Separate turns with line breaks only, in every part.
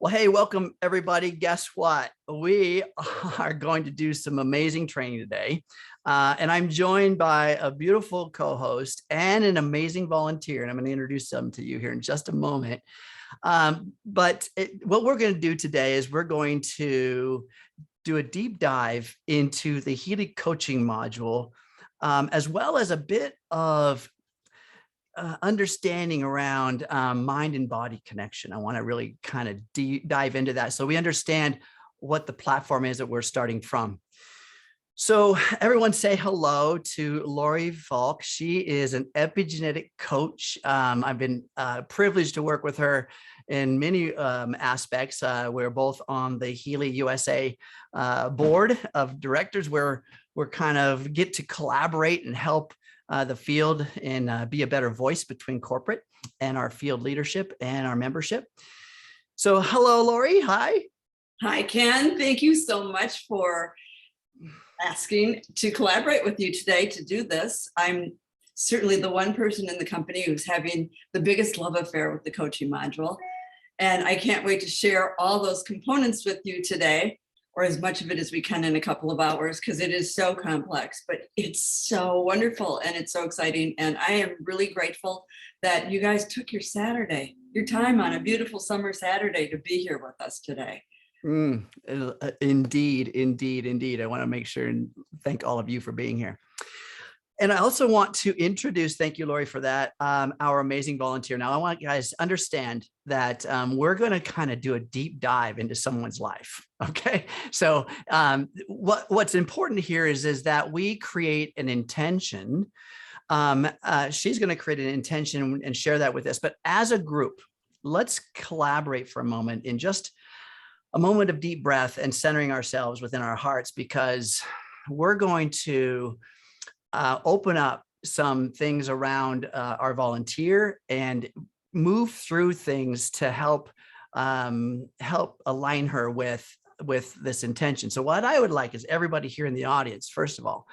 Well, hey, welcome everybody. Guess what? We are going to do some amazing training today. And I'm joined by a beautiful co-host and an amazing volunteer. And I'm going to introduce them to you here in just a moment. What we're going to do today is we're going to do a deep dive into the Healy Coaching Module, as well as a bit of understanding around mind and body connection. I want to really kind of dive into that so we understand what the platform is that we're starting from. So everyone say hello to Healy Falk. She is an epigenetic coach. I've been privileged to work with her in many aspects. We're both on the Healy USA board of directors where we're kind of get to collaborate and help the field and be a better voice between corporate and our field leadership and our membership. So hello, Lori. Hi.
Hi, Ken. Thank you so much for asking to collaborate with you today to do this. I'm certainly the one person in the company who's having the biggest love affair with the coaching module. And I can't wait to share all those components with you today, or as much of it as we can in a couple of hours, because it is so complex, but it's so wonderful and it's so exciting. And I am really grateful that you guys took your Saturday, your time on a beautiful summer Saturday to be here with us today.
Indeed, indeed, indeed. I want to make sure and thank all of you for being here. And I also want to introduce, thank you, Lori, for that, our amazing volunteer. Now, I want you guys to understand that we're going to kind of do a deep dive into someone's life. Okay. So what's important here is that we create an intention. She's going to create an intention and share that with us. But as a group, let's collaborate for a moment in just a moment of deep breath and centering ourselves within our hearts, because we're going to open up some things around our volunteer and move through things to help align her with this intention. So what I would like is everybody here in the audience, first of all,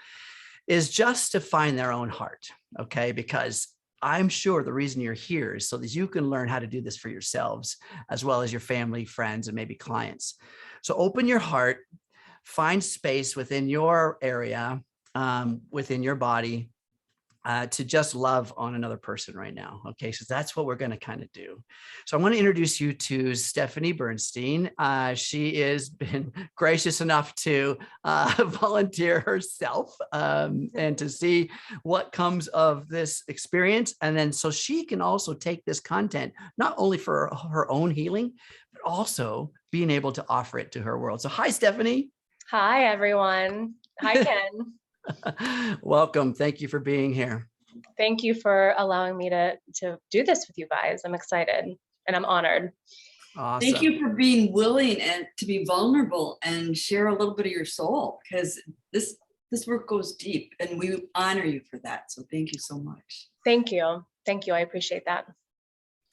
is just to find their own heart. Okay, because I'm sure the reason you're here is so that you can learn how to do this for yourselves, as well as your family, friends, and maybe clients. So open your heart, find space within your area, within your body, to just love on another person right now. Okay, so that's what we're going to kind of do. So I want to introduce you to Stephanie Bernstein. She has been gracious enough to volunteer herself and to see what comes of this experience. And then so she can also take this content, not only for her own healing, but also being able to offer it to her world. So hi, Stephanie.
Hi, everyone. Hi, Ken.
Welcome. Thank you for being here.
Thank you for allowing me to do this with you guys. I'm excited and I'm honored.
Awesome.
Thank you for being willing and to be vulnerable and share a little bit of your soul, because this work goes deep and we honor you for that. So thank you so much.
Thank you. Thank you. I appreciate that.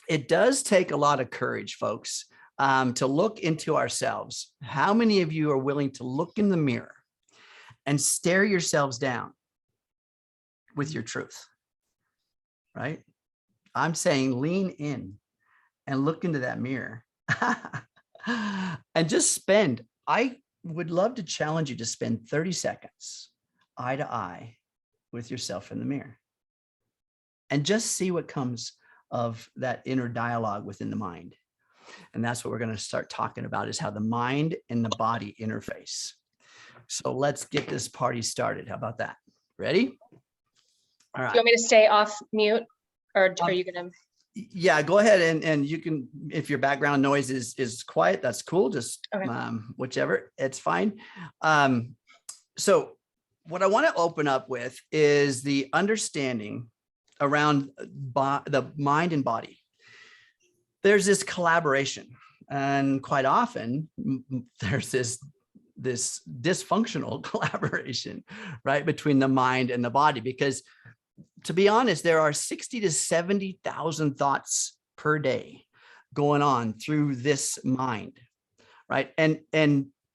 It does take a lot of courage, folks, to look into ourselves. How many of you are willing to look in the mirror and stare yourselves down with your truth, right? I'm saying lean in and look into that mirror and just spend, I would love to challenge you to spend 30 seconds eye to eye with yourself in the mirror and just see what comes of that inner dialogue within the mind. And that's what we're going to start talking about, is how the mind and the body interface. So let's get this party started. How about that? Ready? All right.
Do you want me to stay off mute, or are you going to?
Yeah, go ahead and you can, if your background noise is quiet, that's cool. Just okay. Whichever, it's fine. So what I want to open up with is the understanding around the mind and body. There's this collaboration, and quite often there's this dysfunctional collaboration, right, between the mind and the body, because to be honest, there are 60 to 70,000 thoughts per day going on through this mind, right? And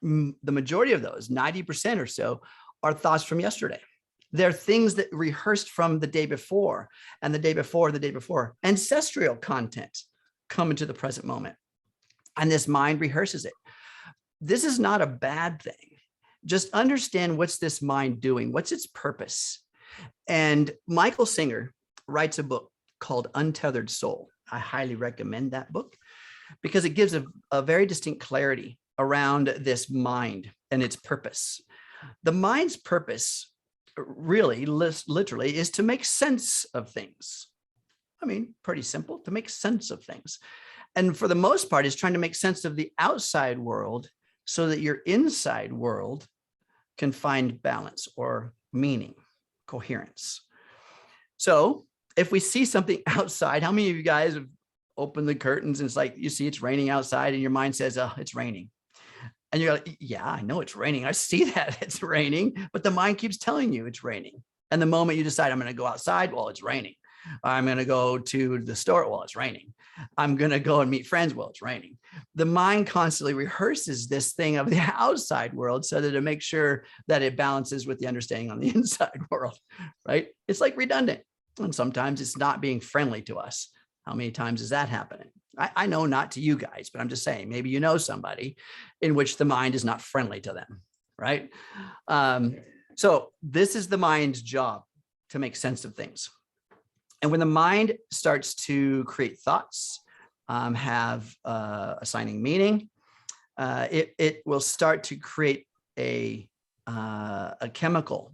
the majority of those, 90% or so, are thoughts from yesterday. They're things that rehearsed from the day before and the day before, ancestral content come into the present moment. And this mind rehearses it. This is not a bad thing. Just understand, what's this mind doing? What's its purpose? And Michael Singer writes a book called Untethered Soul. I highly recommend that book because it gives a very distinct clarity around this mind and its purpose. The mind's purpose really, literally, is to make sense of things. I mean, pretty simple, to make sense of things. And for the most part, is trying to make sense of the outside world so that your inside world can find balance or meaning, coherence. So if we see something outside, how many of you guys have opened the curtains and it's like, you see it's raining outside and your mind says, oh, it's raining. And you're like, yeah, I know it's raining. I see that it's raining, but the mind keeps telling you it's raining. And the moment you decide I'm going to go outside, well, it's raining. I'm going to go to the store, well, it's raining. I'm going to go and meet friends, well, it's raining. The mind constantly rehearses this thing of the outside world so that it makes sure that it balances with the understanding on the inside world, right? It's like redundant. And sometimes it's not being friendly to us. How many times is that happening? I know not to you guys, but I'm just saying, maybe you know somebody in which the mind is not friendly to them, right? So this is the mind's job, to make sense of things. And when the mind starts to create thoughts, have assigning meaning, it will start to create a chemical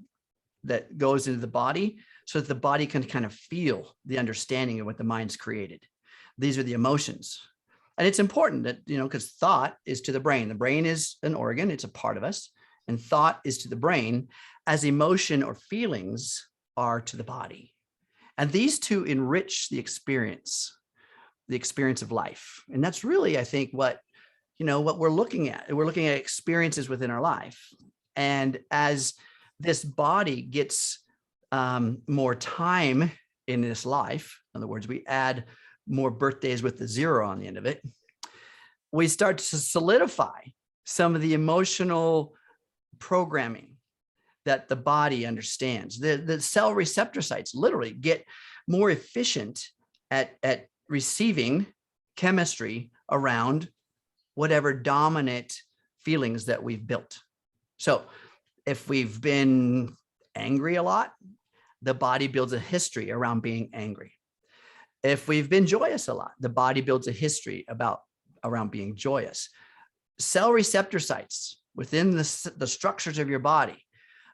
that goes into the body so that the body can kind of feel the understanding of what the mind's created. These are the emotions. And it's important that, because thought is to the brain. The brain is an organ, it's a part of us. And thought is to the brain as emotion or feelings are to the body. And these two enrich the experience of life. And that's really, I think, what we're looking at. We're looking at experiences within our life. And as this body gets more time in this life, in other words, we add more birthdays with the 0 on the end of it, we start to solidify some of the emotional programming that the body understands. The cell receptor sites literally get more efficient at receiving chemistry around whatever dominant feelings that we've built. So if we've been angry a lot, the body builds a history around being angry. If we've been joyous a lot, the body builds a history around being joyous. Cell receptor sites within the structures of your body,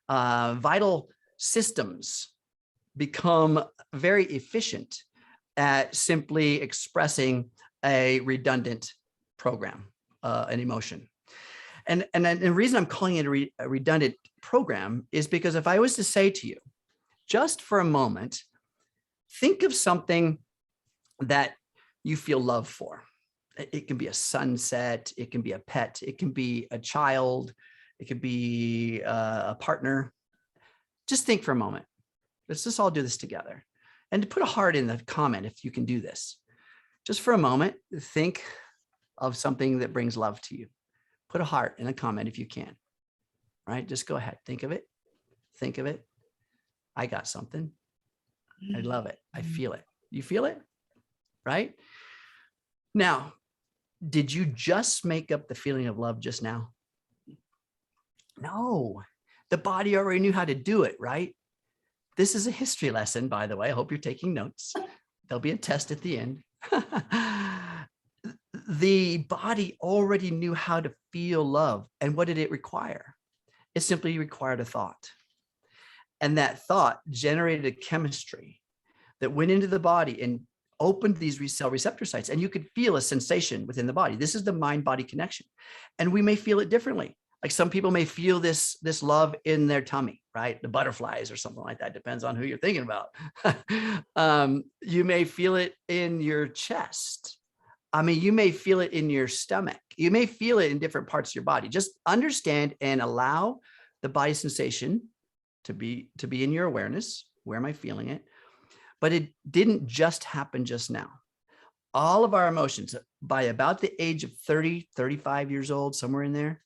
vital systems become very efficient at simply expressing a redundant program, an emotion. And the reason I'm calling it a redundant program is because if I was to say to you, just for a moment, think of something that you feel love for. It can be a sunset, it can be a pet, it can be a child, it could be a partner. Just think for a moment. Let's just all do this together. And to put a heart in the comment if you can do this. Just for a moment, think of something that brings love to you. Put a heart in a comment if you can. All right, just go ahead. Think of it. Think of it. I got something. I love it. I feel it. You feel it? Right? Now, did you just make up the feeling of love just now? No, the body already knew how to do it, right? This is a history lesson, by the way. I hope you're taking notes. There'll be a test at the end. The body already knew how to feel love. And what did it require? It simply required a thought. And that thought generated a chemistry that went into the body and opened these cell receptor sites. And you could feel a sensation within the body. This is the mind-body connection. And we may feel it differently. Like some people may feel this love in their tummy, right? The butterflies or something like that. Depends on who you're thinking about. You may feel it in your chest. I mean, you may feel it in your stomach. You may feel it in different parts of your body. Just understand and allow the body sensation to be in your awareness. Where am I feeling it? But it didn't just happen just now. All of our emotions, by about the age of 30, 35 years old, somewhere in there,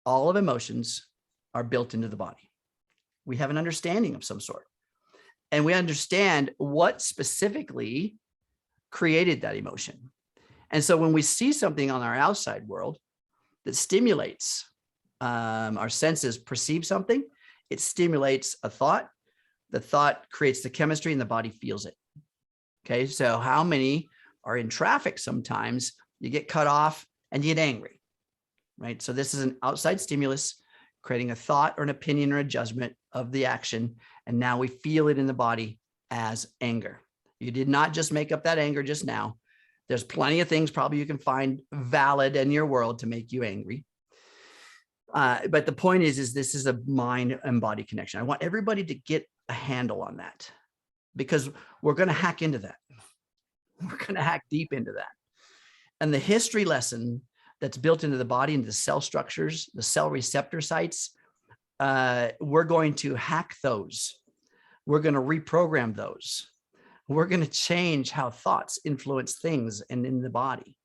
all of emotions are built into the body. We have an understanding of some sort. And we understand what specifically created that emotion. And so when we see something on our outside world that stimulates our senses perceive something, it stimulates a thought. The thought creates the chemistry and the body feels it. Okay, so how many are in traffic sometimes? You get cut off and you get angry, right? So this is an outside stimulus creating a thought or an opinion or a judgment of the action. And now we feel it in the body as anger. You did not just make up that anger just now. There's plenty of things probably you can find valid in your world to make you angry. But the point is this is a mind and body connection. I want everybody to get a handle on that, because we're going to hack into that. We're going to hack deep into that. And the history lesson that's built into the body, into the cell structures, the cell receptor sites, we're going to hack those. We're going to reprogram those. We're going to change how thoughts influence things and in the body.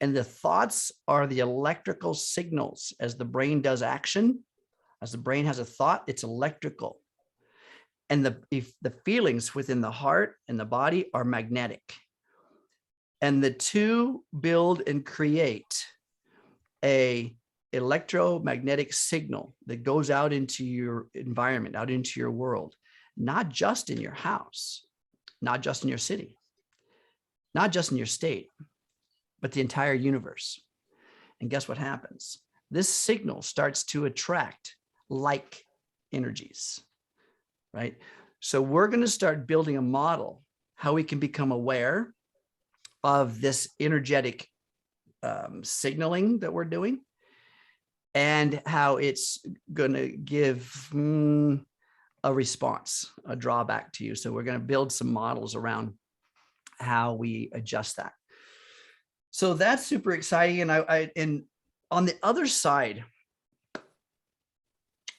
And the thoughts are the electrical signals. As the brain does action, as the brain has a thought, it's electrical. And if the feelings within the heart and the body are magnetic. And the two build and create a electromagnetic signal that goes out into your environment, out into your world, not just in your house, not just in your city, not just in your state, but the entire universe. And guess what happens? This signal starts to attract like energies, right? So we're going to start building a model how we can become aware of this energetic signaling that we're doing, and how it's going to give a response, a drawback to you. So we're going to build some models around how we adjust that. So that's super exciting. And on the other side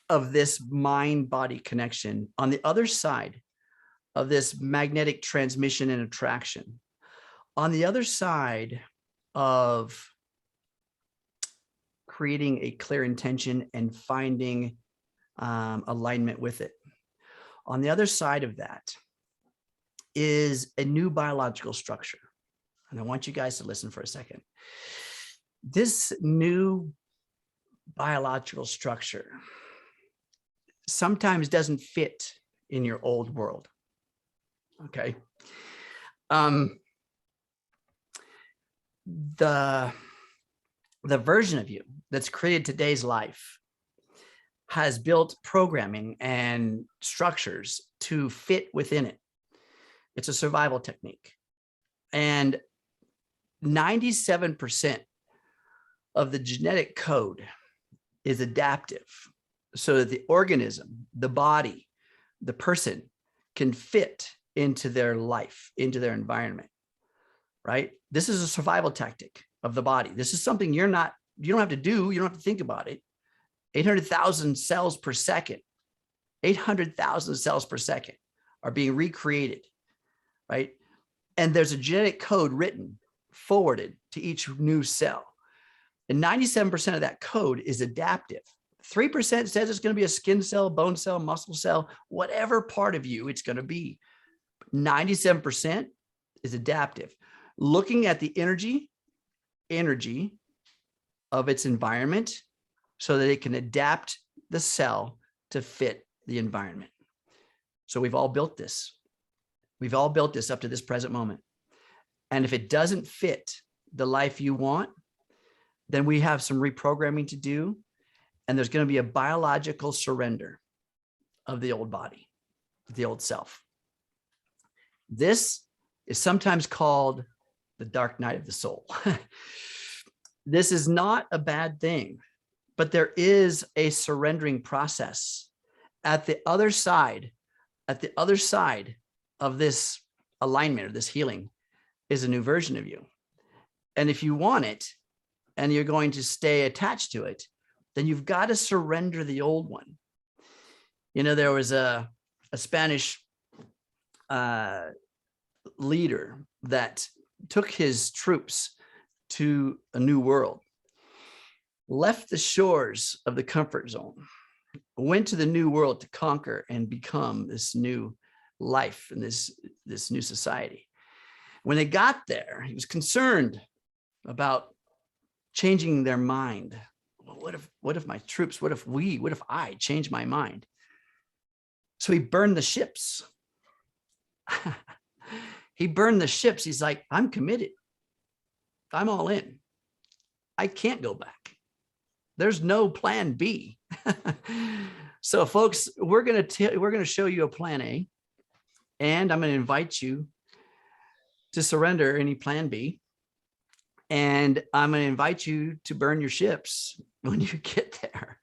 of this mind-body connection, on the other side of this magnetic transmission and attraction, on the other side of creating a clear intention and finding alignment with it, on the other side of that is a new biological structure. And I want you guys to listen for a second. This new biological structure sometimes doesn't fit in your old world. Okay. The version of you that's created today's life has built programming and structures to fit within it. It's a survival technique. And 97% of the genetic code is adaptive, so that the organism, the body, the person can fit into their life, into their environment, right? This is a survival tactic of the body. This is something you don't have to do. You don't have to think about it. 800,000 cells per second, 800,000 cells per second are being recreated, right? And there's a genetic code written, forwarded to each new cell. And 97% of that code is adaptive. 3% says it's going to be a skin cell, bone cell, muscle cell, whatever part of you it's going to be. 97% is adaptive. Looking at the energy of its environment so that it can adapt the cell to fit the environment. So we've all built this. We've all built this up to this present moment. And if it doesn't fit the life you want, then we have some reprogramming to do. And there's going to be a biological surrender of the old body, the old self. This is sometimes called the dark night of the soul. This is not a bad thing, but there is a surrendering process at the other side. At the other side of this alignment or this healing is a new version of you. And if you want it and you're going to stay attached to it, then you've got to surrender the old one. You know, there was a Spanish leader that took his troops to a new world, left the shores of the comfort zone, went to the new world to conquer and become this new life and this new society. When they got there, he was concerned about changing their mind. Well, what if my troops, what if I change my mind? So he burned the ships. He burned the ships. He's like, I'm committed. I'm all in. I can't go back. There's no plan B. So folks, we're going to show you a plan A, and I'm going to invite you to surrender any plan B. And I'm going to invite you to burn your ships when you get there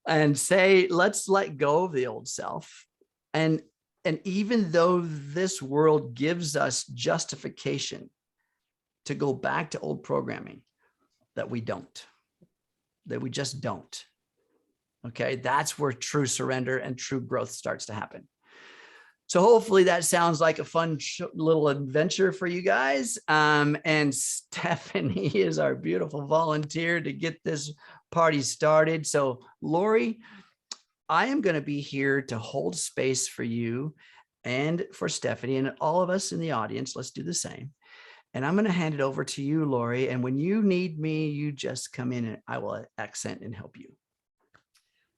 and say, let's let go of the old self. And even though this world gives us justification to go back to old programming, that we just don't. Okay. That's where true surrender and true growth starts to happen. So hopefully that sounds like a fun little adventure for you guys. And Stephanie is our beautiful volunteer to get this party started. So Lori, I am going to be here to hold space for you and for Stephanie and all of us in the audience. Let's do the same. And I'm going to hand it over to you, Lori. And when you need me, you just come in and I will accent and help you.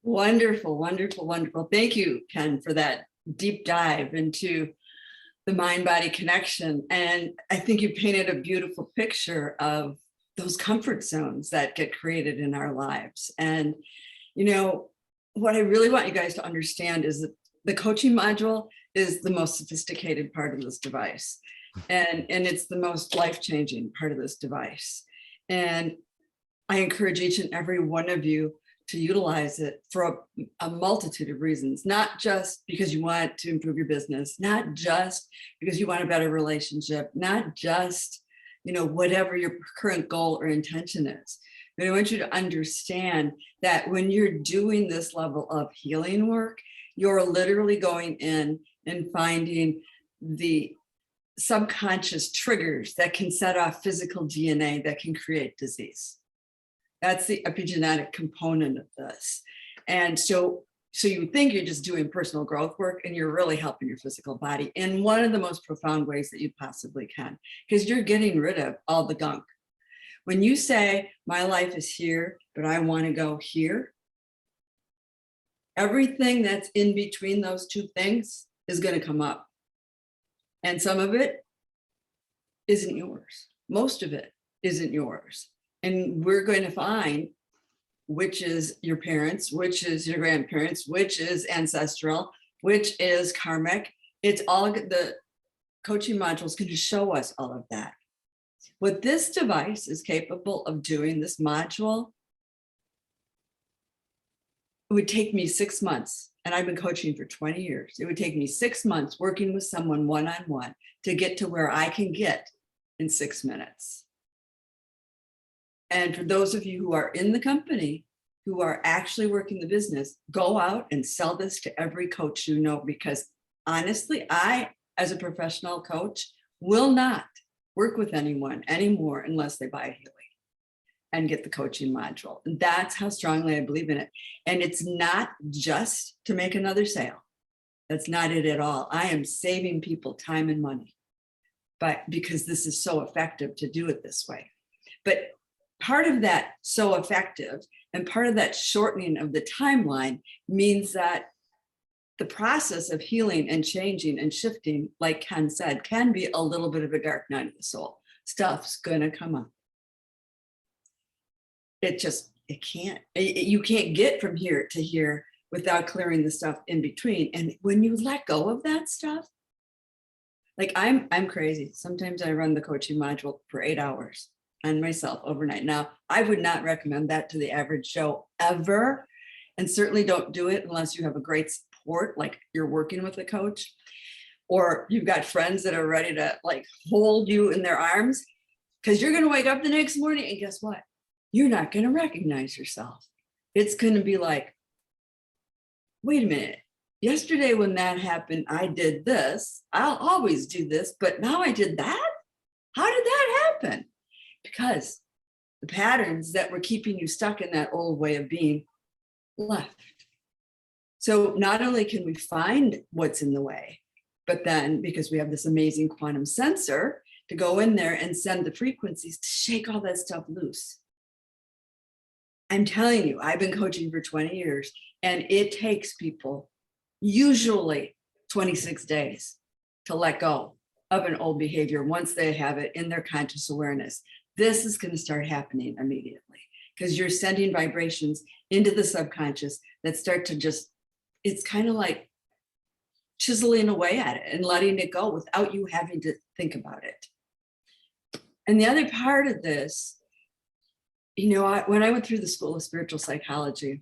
Wonderful, wonderful, wonderful. Thank you, Ken, for that deep dive into the mind-body connection. And I think you painted a beautiful picture of those comfort zones that get created in our lives. And, you know, what I really want you guys to understand is that the coaching module is the most sophisticated part of this device. And it's the most life-changing part of this device. And I encourage each and every one of you to utilize it for a multitude of reasons, not just because you want to improve your business, not just because you want a better relationship, not just, you know, whatever your current goal or intention is. But I want you to understand that when you're doing this level of healing work, you're literally going in and finding the subconscious triggers that can set off physical DNA that can create disease. That's the epigenetic component of this. And so you think you're just doing personal growth work, and you're really helping your physical body in one of the most profound ways that you possibly can, because you're getting rid of all the gunk. When you say, my life is here, but I want to go here, everything that's in between those two things is going to come up. And some of it isn't yours. Most of it isn't yours. And we're going to find which is your parents, which is your grandparents, which is ancestral, which is karmic. It's all, the coaching module is going to show us all of that. What this device is capable of doing, this module, it would take me 6 months, and I've been coaching for 20 years. It would take me 6 months working with someone one-on-one to get to where I can get in 6 minutes. And for those of you who are in the company, who are actually working the business, go out and sell this to every coach you know, because honestly, I, as a professional coach, will not work with anyone anymore unless they buy Healy and get the coaching module. And that's how strongly I believe in it. And it's not just to make another sale. That's not it at all. I am saving people time and money, but because this is so effective to do it this way. But part of that so effective and part of that shortening of the timeline means that the process of healing and changing and shifting, like Ken said, can be a little bit of a dark night of the soul. Stuff's gonna come up. You can't get from here to here without clearing the stuff in between. And when you let go of that stuff, like I'm crazy. Sometimes I run the coaching module for 8 hours on myself overnight. Now, I would not recommend that to the average Joe ever. And certainly don't do it unless you have a great support, like you're working with a coach, or you've got friends that are ready to like hold you in their arms, because you're going to wake up the next morning and guess what? You're not going to recognize yourself. It's going to be like, wait a minute. Yesterday when that happened, I did this. I'll always do this, but now I did that? How did that happen? Because the patterns that were keeping you stuck in that old way of being left. So not only can we find what's in the way, but then because we have this amazing quantum sensor to go in there and send the frequencies to shake all that stuff loose. I'm telling you, I've been coaching for 20 years, and it takes people usually 26 days to let go of an old behavior once they have it in their conscious awareness. This is going to start happening immediately because you're sending vibrations into the subconscious that start to just, it's kind of like chiseling away at it and letting it go without you having to think about it. And the other part of this, you know, when I went through the School of Spiritual Psychology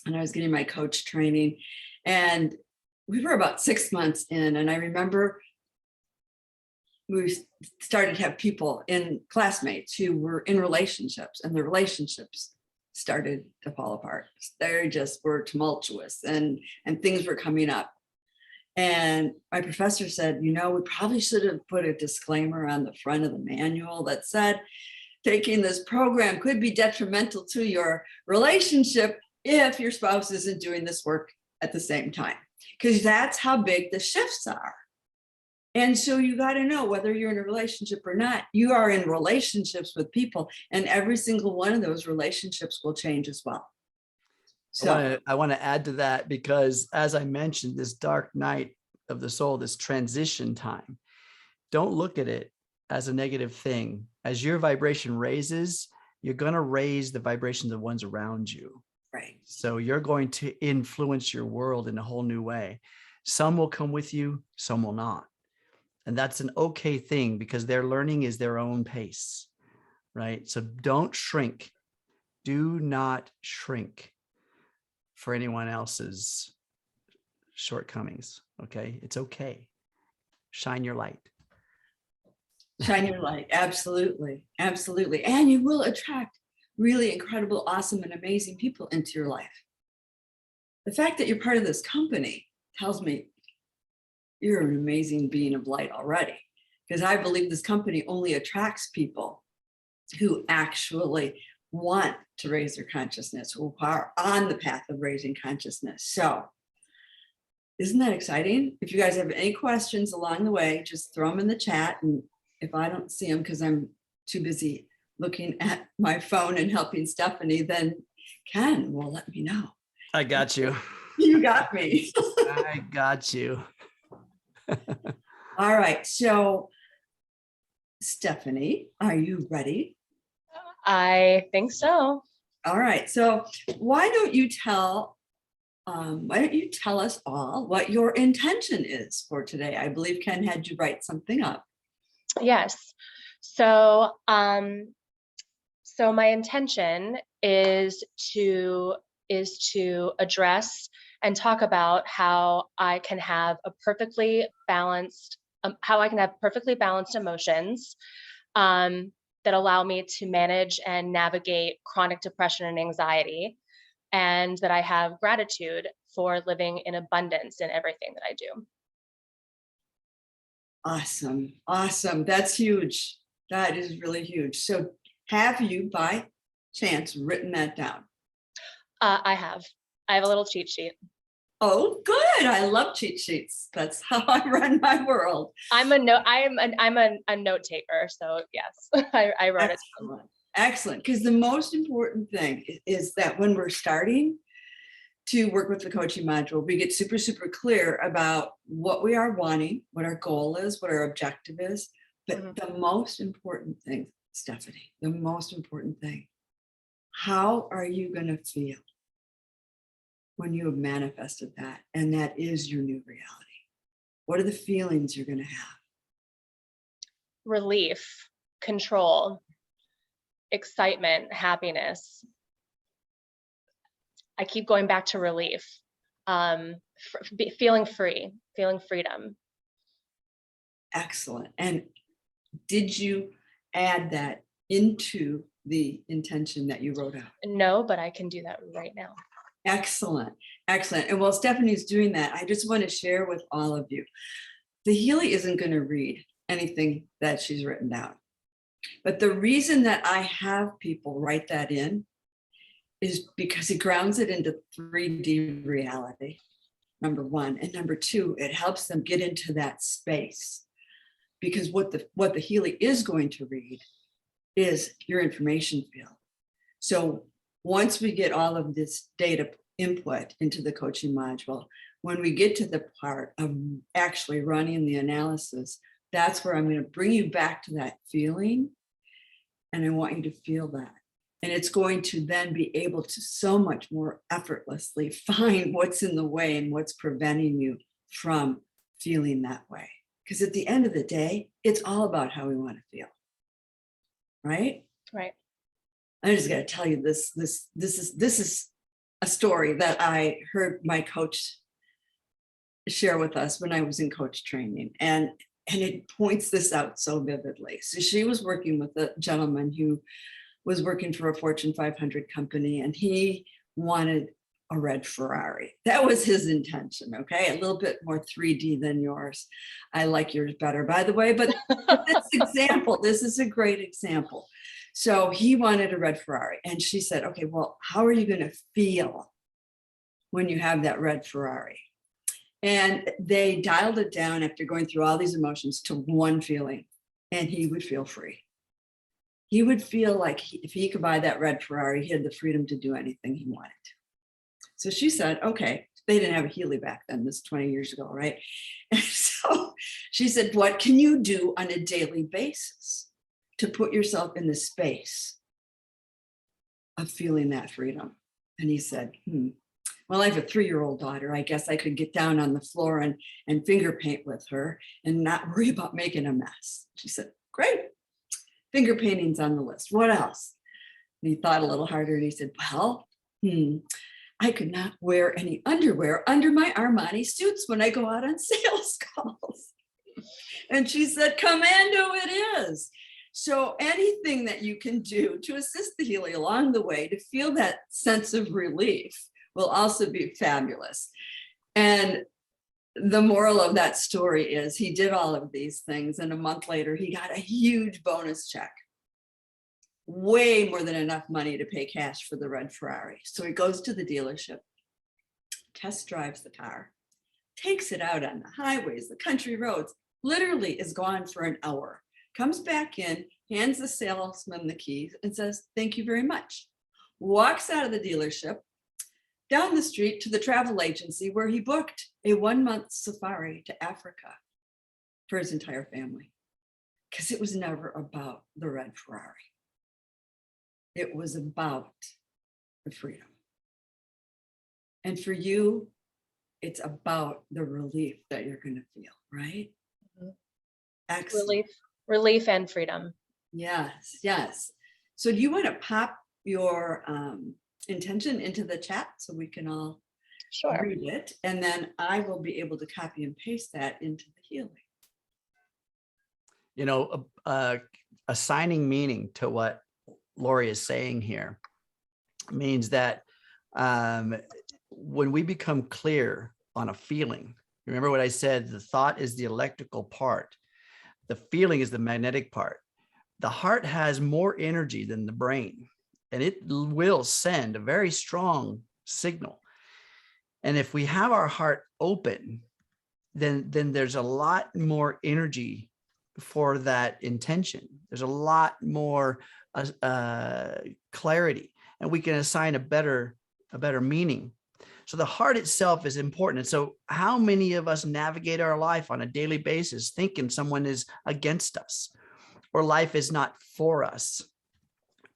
and I was getting my coach training, and we were about 6 months in, and I remember we started to have people classmates who were in relationships, and the relationships started to fall apart. They just were tumultuous and things were coming up. And my professor said, you know, we probably should have put a disclaimer on the front of the manual that said, taking this program could be detrimental to your relationship if your spouse isn't doing this work at the same time, because that's how big the shifts are. And so you got to know whether you're in a relationship or not, you are in relationships with people, and every single one of those relationships will change as well. So
I want to add to that, because as I mentioned, this dark night of the soul, this transition time, don't look at it as a negative thing. As your vibration raises, you're going to raise the vibration of the ones around you.
right.
So you're going to influence your world in a whole new way. Some will come with you, some will not. And that's an okay thing, because their learning is their own pace, right? So don't shrink. Do not shrink for anyone else's shortcomings, okay? It's okay. Shine your light.
Shine your light. Absolutely. Absolutely. And you will attract really incredible, awesome, and amazing people into your life. The fact that you're part of this company tells me you're an amazing being of light already, because I believe this company only attracts people who actually want to raise their consciousness, who are on the path of raising consciousness. So isn't that exciting? If you guys have any questions along the way, just throw them in the chat. And if I don't see them because I'm too busy looking at my phone and helping Stephanie, then Ken will let me know.
I got you.
You got me.
I got you.
All right. So Stephanie, are you ready?
I think so.
All right. So why don't you tell us all what your intention is for today? I believe Ken had you write something up.
Yes. So, so my intention is to address and talk about how I can have perfectly balanced emotions that allow me to manage and navigate chronic depression and anxiety, and that I have gratitude for living in abundance in everything that I do.
Awesome. Awesome. That's huge. That is really huge. So have you by chance written that down?
I have a little cheat sheet.
Oh, good. I love cheat sheets. That's how I run my world.
I'm a note taker. So yes, I wrote it down.
Excellent. Because the most important thing is that when we're starting to work with the coaching module, we get super, super clear about what we are wanting, what our goal is, what our objective is. But the most important thing, Stephanie, the most important thing, how are you going to feel when you have manifested that? And that is your new reality. What are the feelings you're going to have?
Relief, control, excitement, happiness. I keep going back to relief. Feeling free, feeling freedom.
Excellent. And did you add that into the intention that you wrote out?
No, but I can do that right now.
Excellent. Excellent. And while Stephanie's doing that, I just want to share with all of you, the Healy isn't going to read anything that she's written down. But the reason that I have people write that in is because it grounds it into 3D reality, number one. And number two, it helps them get into that space because what the Healy is going to read is your information field. So once we get all of this data input into the coaching module, when we get to the part of actually running the analysis, that's where I'm going to bring you back to that feeling. And I want you to feel that. And it's going to then be able to so much more effortlessly find what's in the way and what's preventing you from feeling that way. Because at the end of the day, it's all about how we want to feel. Right?
Right.
I just got to tell you this is a story that I heard my coach share with us when I was in coach training. And it points this out so vividly. So she was working with a gentleman who was working for a Fortune 500 company, and he wanted a red Ferrari. That was his intention. Okay. A little bit more 3D than yours. I like yours better, by the way, but this is a great example. So he wanted a red Ferrari, and she said, okay, well, how are you going to feel when you have that red Ferrari? And they dialed it down after going through all these emotions to one feeling, and he would feel free. He would feel like if he could buy that red Ferrari, he had the freedom to do anything he wanted. So she said, okay, they didn't have a Healy back then, this is 20 years ago, right? And so she said, what can you do on a daily basis to put yourself in the space of feeling that freedom? And he said, well, I have a 3-year-old daughter. I guess I could get down on the floor and finger paint with her and not worry about making a mess. She said, great. Finger painting's on the list. What else? And he thought a little harder, and he said, well, I could not wear any underwear under my Armani suits when I go out on sales calls. And she said, commando it is. So anything that you can do to assist the Healy along the way to feel that sense of relief will also be fabulous. And the moral of that story is he did all of these things, and a month later, he got a huge bonus check. Way more than enough money to pay cash for the red Ferrari. So he goes to the dealership, test drives the car, takes it out on the highways, the country roads, literally is gone for an hour, comes back in, hands the salesman the keys and says, thank you very much. Walks out of the dealership, down the street to the travel agency where he booked a 1-month safari to Africa for his entire family. Because it was never about the red Ferrari. It was about the freedom. And for you, it's about the relief that you're going to feel, right?
Mm-hmm.
Excellent.
Relief and freedom.
Yes, yes. So do you want to pop your intention into the chat so we can all read it? And then I will be able to copy and paste that into the Healy.
You know, assigning meaning to what Lori is saying here means that when we become clear on a feeling, remember what I said, the thought is the electrical part, the feeling is the magnetic part. The heart has more energy than the brain, and it will send a very strong signal. And if we have our heart open, then there's a lot more energy for that intention. There's a lot more clarity, and we can assign a better meaning. So the heart itself is important. And so how many of us navigate our life on a daily basis thinking someone is against us or life is not for us?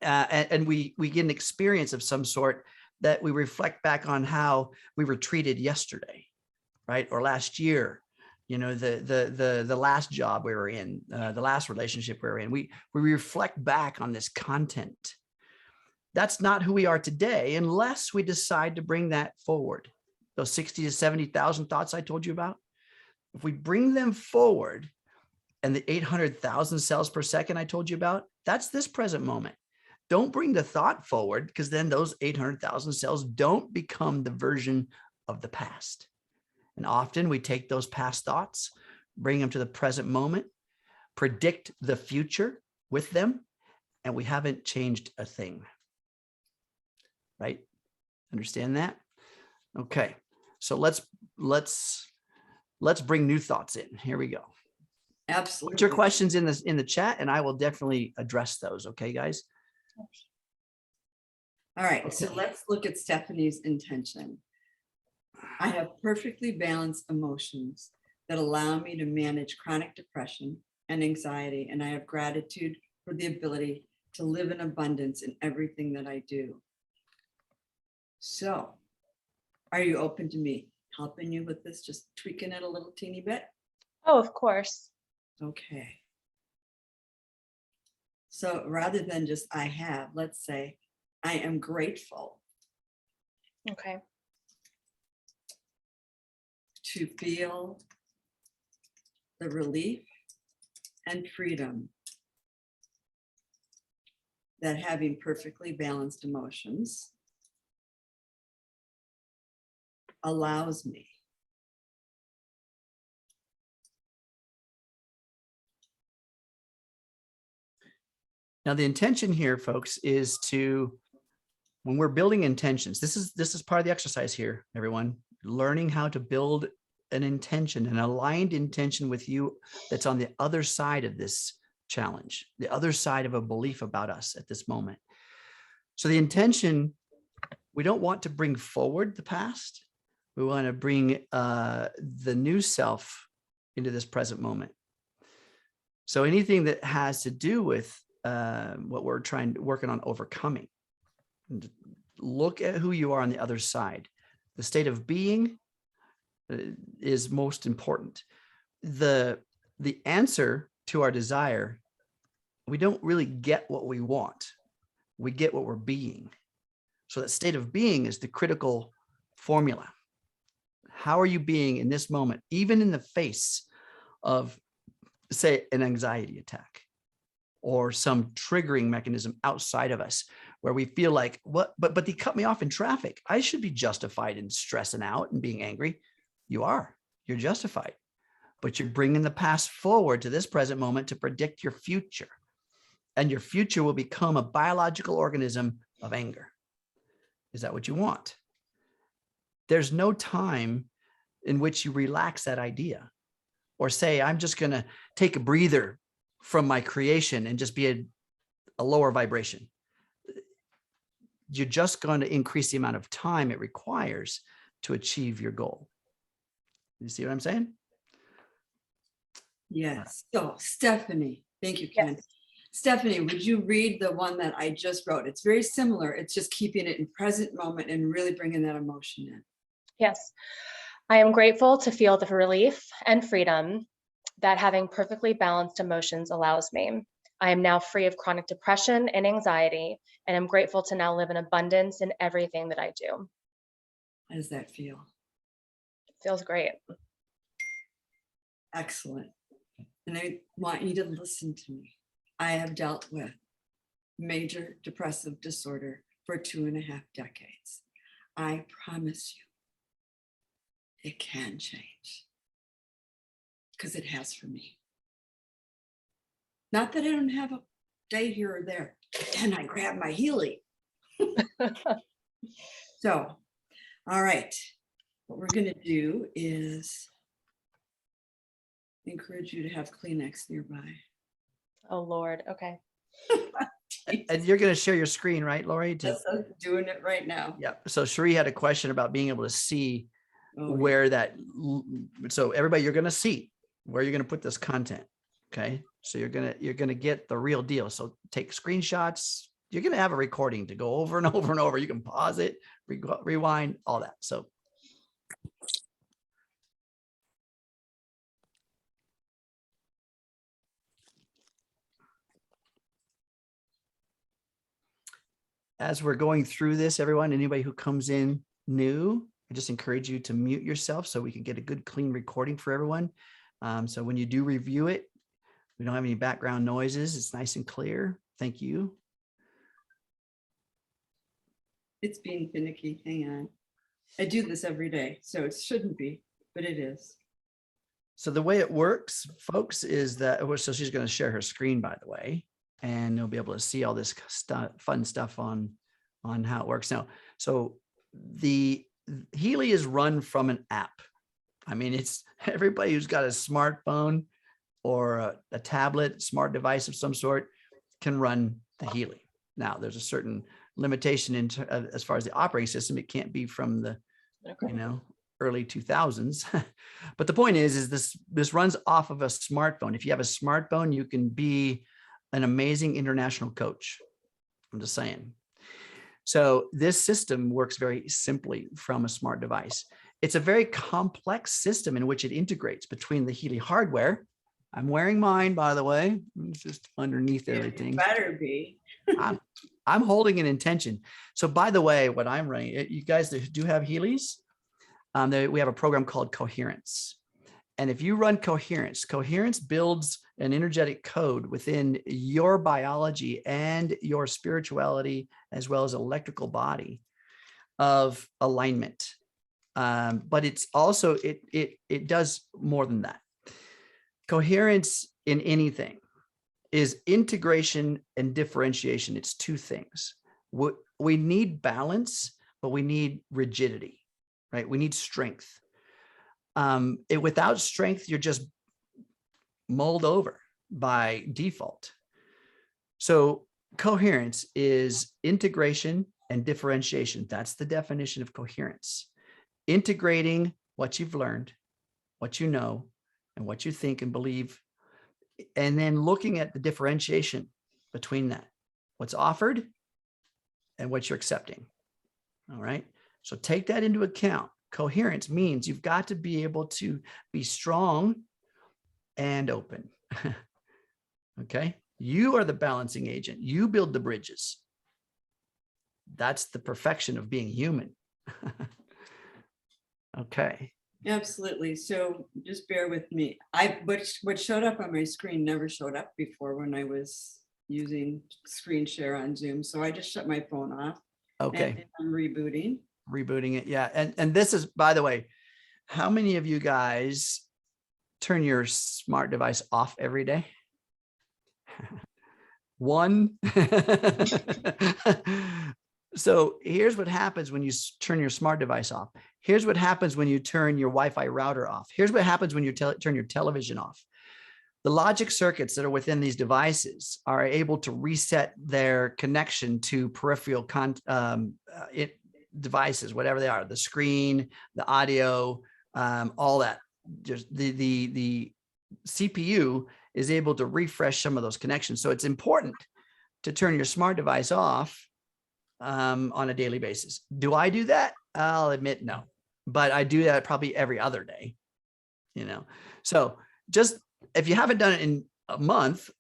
And we get an experience of some sort that we reflect back on how we were treated yesterday, right? Or last year, you know, the last job we were in, the last relationship we were in. We reflect back on this content. That's not who we are today unless we decide to bring that forward. Those 60 to 70,000 thoughts I told you about, if we bring them forward, and the 800,000 cells per second I told you about, that's this present moment. Don't bring the thought forward, because then those 800,000 cells don't become the version of the past. And often we take those past thoughts, bring them to the present moment, predict the future with them, and we haven't changed a thing. Right? Understand that? Okay. So let's bring new thoughts in. Here we go.
Absolutely.
Put your questions in the chat and I will definitely address those. Okay, guys?
All right,
Okay.
so let's look at Stephanie's intention. I have perfectly balanced emotions that allow me to manage chronic depression and anxiety, and I have gratitude for the ability to live in abundance in everything that I do. So, are you open to me helping you with this, just tweaking it a little teeny bit?
Oh, of course.
Okay. So rather than just I have, let's say, I am grateful
Okay.
to feel the relief and freedom that having perfectly balanced emotions allows me.
Now, the intention here, folks, is to, when we're building intentions, this is part of the exercise here, everyone, learning how to build an intention, an aligned intention with you that's on the other side of this challenge, the other side of a belief about us at this moment. So the intention, we don't want to bring forward the past. We want to bring the new self into this present moment. So anything that has to do with what we're working on overcoming, look at who you are on the other side. The state of being is most important. The answer to our desire, we don't really get what we want. We get what we're being. So that state of being is the critical formula. How are you being in this moment, even in the face of, say, an anxiety attack or some triggering mechanism outside of us where we feel like, what, but they cut me off in traffic. I should be justified in stressing out and being angry. You are, you're justified, but you're bringing the past forward to this present moment to predict your future. And your future will become a biological organism of anger. Is that what you want? There's no time in which you relax that idea or say, I'm just going to take a breather from my creation and just be a lower vibration. You're just going to increase the amount of time it requires to achieve your goal. You see what I'm saying?
Yes. So Stephanie, thank you, Ken. Yes. Stephanie, would you read the one that I just wrote? It's very similar. It's just keeping it in present moment and really bringing that emotion in.
Yes. I am grateful to feel the relief and freedom that having perfectly balanced emotions allows me. I am now free of chronic depression and anxiety, and I'm grateful to now live in abundance in everything that I do.
How does that feel?
It feels great.
Excellent. And I want you to listen to me. I have dealt with major depressive disorder for 2.5 decades. I promise you, it can change. Because it has for me. Not that I don't have a day here or there, and I grab my Healy. So, all right, what we're going to do is encourage you to have Kleenex nearby.
Oh, Lord. Okay.
And you're going to share your screen, right, Lori?
Yes, I'm doing it right now.
Yeah. So Cherie had a question about being able to see where that, so everybody, you're going to see where you're going to put this content. Okay. So you're going to get the real deal. So take screenshots. You're going to have a recording to go over and over and over. You can pause it, rewind, all that. So as we're going through this, everyone, anybody who comes in new, I just encourage you to mute yourself so we can get a good, clean recording for everyone. So when you do review it, we don't have any background noises. It's nice and clear. Thank you.
It's being finicky. Hang on. I do this every day, so it shouldn't be, but it is.
So the way it works, folks, is that, so she's going to share her screen, by the way, and you'll be able to see all this fun stuff on how it works now. So the Healy is run from an app. I mean, it's everybody who's got a smartphone or a tablet, smart device of some sort can run the Healy. Now, there's a certain limitation as far as the operating system. It can't be from the, early 2000s. But the point is this runs off of a smartphone. If you have a smartphone, you can be an amazing international coach. I'm just saying. So this system works very simply from a smart device. It's a very complex system in which it integrates between the Healy hardware. I'm wearing mine, by the way. It's just underneath everything.
It better be.
I'm holding an intention. So by the way, what I'm running, you guys that do have Healys, we have a program called Coherence. And if you run Coherence builds an energetic code within your biology and your spirituality, as well as electrical body of alignment. But it's also, it does more than that. Coherence in anything is integration and differentiation. It's two things. We need balance, but we need rigidity, right? We need strength. Without strength, you're just mulled over by default. So coherence is integration and differentiation. That's the definition of coherence. Integrating what you've learned, what you know, and what you think and believe, and then looking at the differentiation between that, what's offered and what you're accepting. All right. So take that into account. Coherence means you've got to be able to be strong and open. Okay. You are the balancing agent. You build the bridges. That's the perfection of being human. Okay.
Absolutely. So just bear with me. What showed up on my screen never showed up before when I was using screen share on Zoom. So I just shut my phone off.
Okay.
And I'm rebooting.
Rebooting it. Yeah. And this is, by the way, how many of you guys turn your smart device off every day? One. So here's what happens when you turn your smart device off. Here's what happens when you turn your Wi-Fi router off. Here's what happens when you turn your television off. The logic circuits that are within these devices are able to reset their connection to peripheral devices, whatever they are, the screen, the audio, all that. Just the CPU is able to refresh some of those connections. So it's important to turn your smart device off on a daily basis. Do I do that? I'll admit no, but I do that probably every other day, So just if you haven't done it in a month,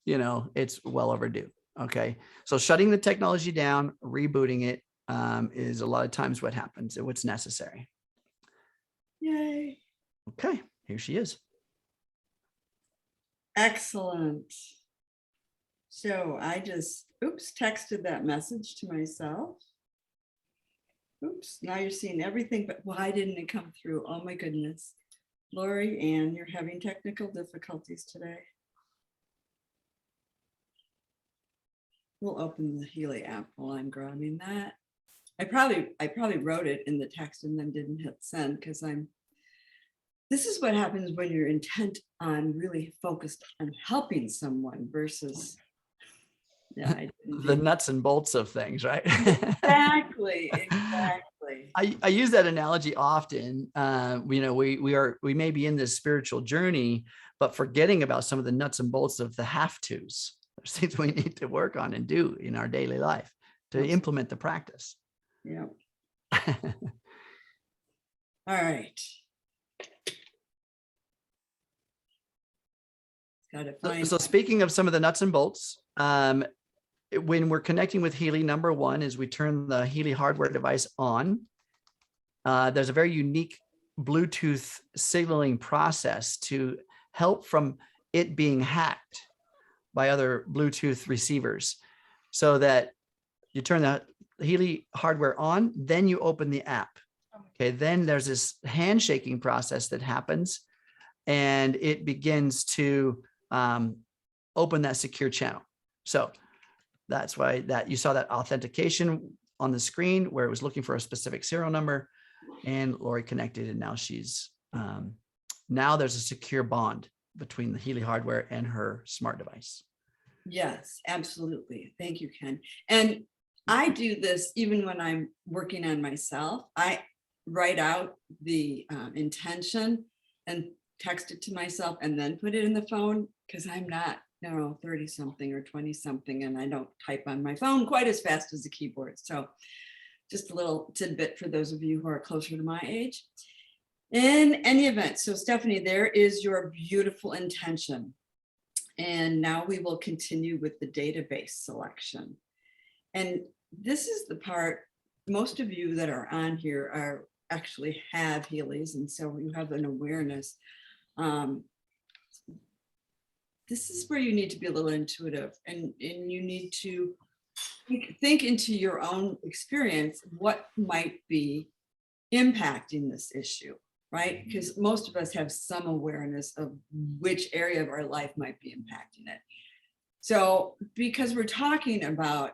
it's well overdue. Okay. So shutting the technology down, rebooting it is a lot of times what happens and what's necessary.
Yay.
Okay. Here she is.
Excellent. So I just, texted that message to myself. Now you're seeing everything, but why didn't it come through? Oh my goodness. Lori Ann, you're having technical difficulties today. We'll open the Healy app while I'm grabbing that. I probably wrote it in the text and then didn't hit send because this is what happens when you're intent on really focused on helping someone versus
the nuts and bolts of things, right?
Exactly.
I use that analogy often. We may be in this spiritual journey, but forgetting about some of the nuts and bolts of the have-tos. There's things we need to work on and do in our daily life to implement the practice.
Yeah. All right.
So speaking of some of the nuts and bolts, when we're connecting with Healy, number one is we turn the Healy hardware device on. There's a very unique Bluetooth signaling process to help from it being hacked by other Bluetooth receivers, so that you turn the Healy hardware on, then you open the app. Okay, then there's this handshaking process that happens, and it begins to open that secure channel. So that's why that you saw that authentication on the screen where it was looking for a specific serial number, and Lori connected, and now she's now there's a secure bond between the Healy hardware and her smart device.
Yes, absolutely. Thank you, Ken. And I do this even when I'm working on myself. I write out the intention and text it to myself and then put it in the phone, because I'm not, 30 something or 20 something, and I don't type on my phone quite as fast as the keyboard. So just a little tidbit for those of you who are closer to my age. In any event, so Stephanie, there is your beautiful intention. And now we will continue with the database selection. And this is the part, most of you that are on here are actually have Healys, and so you have an awareness. This is where you need to be a little intuitive, and you need to think into your own experience what might be impacting this issue, right? Because most of us have some awareness of which area of our life might be impacting it. So because we're talking about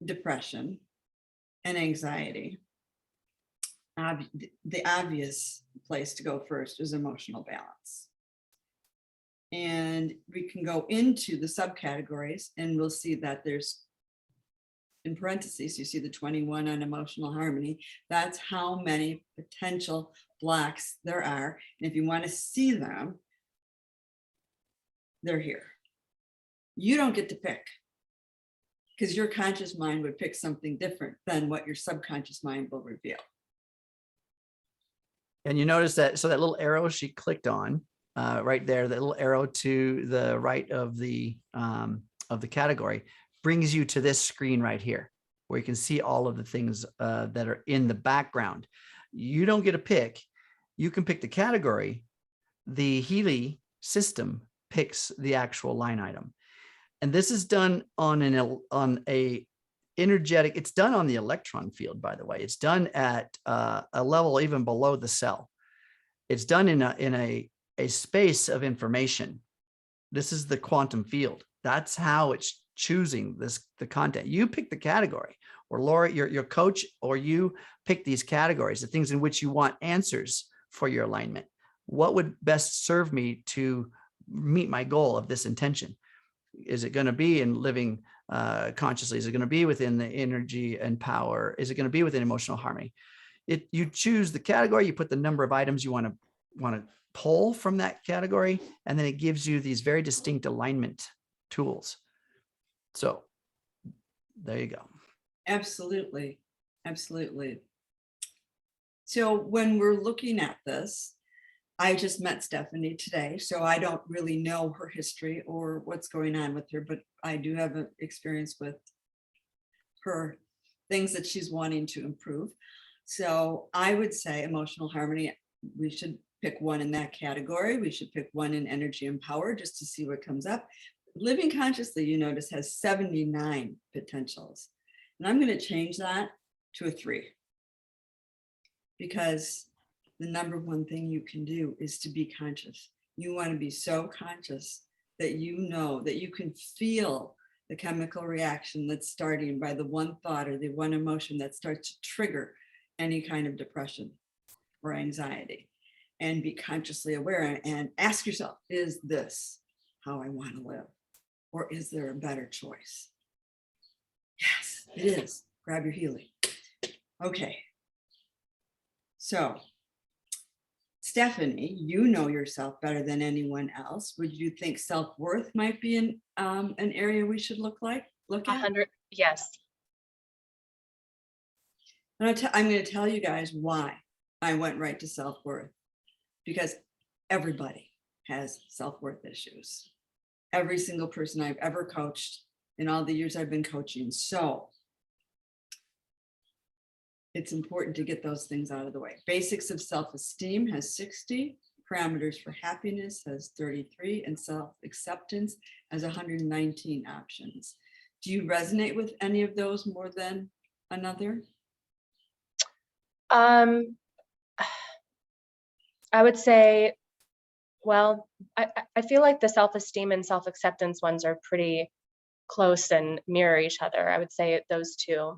depression and anxiety, the obvious place to go first is emotional balance. And we can go into the subcategories, and we'll see that there's, in parentheses, you see the 21 on emotional harmony. That's how many potential blocks there are. And if you want to see them, they're here. You don't get to pick, because your conscious mind would pick something different than what your subconscious mind will reveal.
And you notice that, so that little arrow she clicked on right there, that little arrow to the right of the category brings you to this screen right here, where you can see all of the things that are in the background. You don't get a pick. You can pick the category. The Healy system picks the actual line item. And this is done on a energetic, it's done on the electron field, by the way. It's done at a level even below the cell. It's done in a space of information. This is the quantum field. That's how it's choosing the content. You pick the category, or Laura, your coach, or you pick these categories, the things in which you want answers for your alignment. What would best serve me to meet my goal of this intention? Is it going to be in living consciously? Is it going to be within the energy and power? Is it going to be within emotional harmony? You choose the category, you put the number of items you want to pull from that category, and then it gives you these very distinct alignment tools. So there you go.
Absolutely. Absolutely. So when we're looking at this, I just met Stephanie today, so I don't really know her history or what's going on with her, but I do have an experience with her things that she's wanting to improve. So I would say emotional harmony, we should pick one in that category. We should pick one in energy and power, just to see what comes up. Living consciously, you notice, has 79 potentials. And I'm going to change that to a 3. Because the number one thing you can do is to be conscious. You want to be so conscious that you know that you can feel the chemical reaction that's starting by the one thought or the one emotion that starts to trigger any kind of depression or anxiety, and be consciously aware and ask yourself, is this how I want to live? Or is there a better choice? Yes, it is. Grab your Healy. Okay. So, Stephanie, you know yourself better than anyone else. Would you think self-worth might be an area we should look at?
100, yes.
And I'm going to tell you guys why I went right to self-worth. Because everybody has self-worth issues. Every single person I've ever coached in all the years I've been coaching. So it's important to get those things out of the way. Basics of self-esteem has 60, parameters for happiness has 33, and self-acceptance has 119 options. Do you resonate with any of those more than another?
I would say, well, I feel like the self-esteem and self-acceptance ones are pretty close and mirror each other. I would say those two.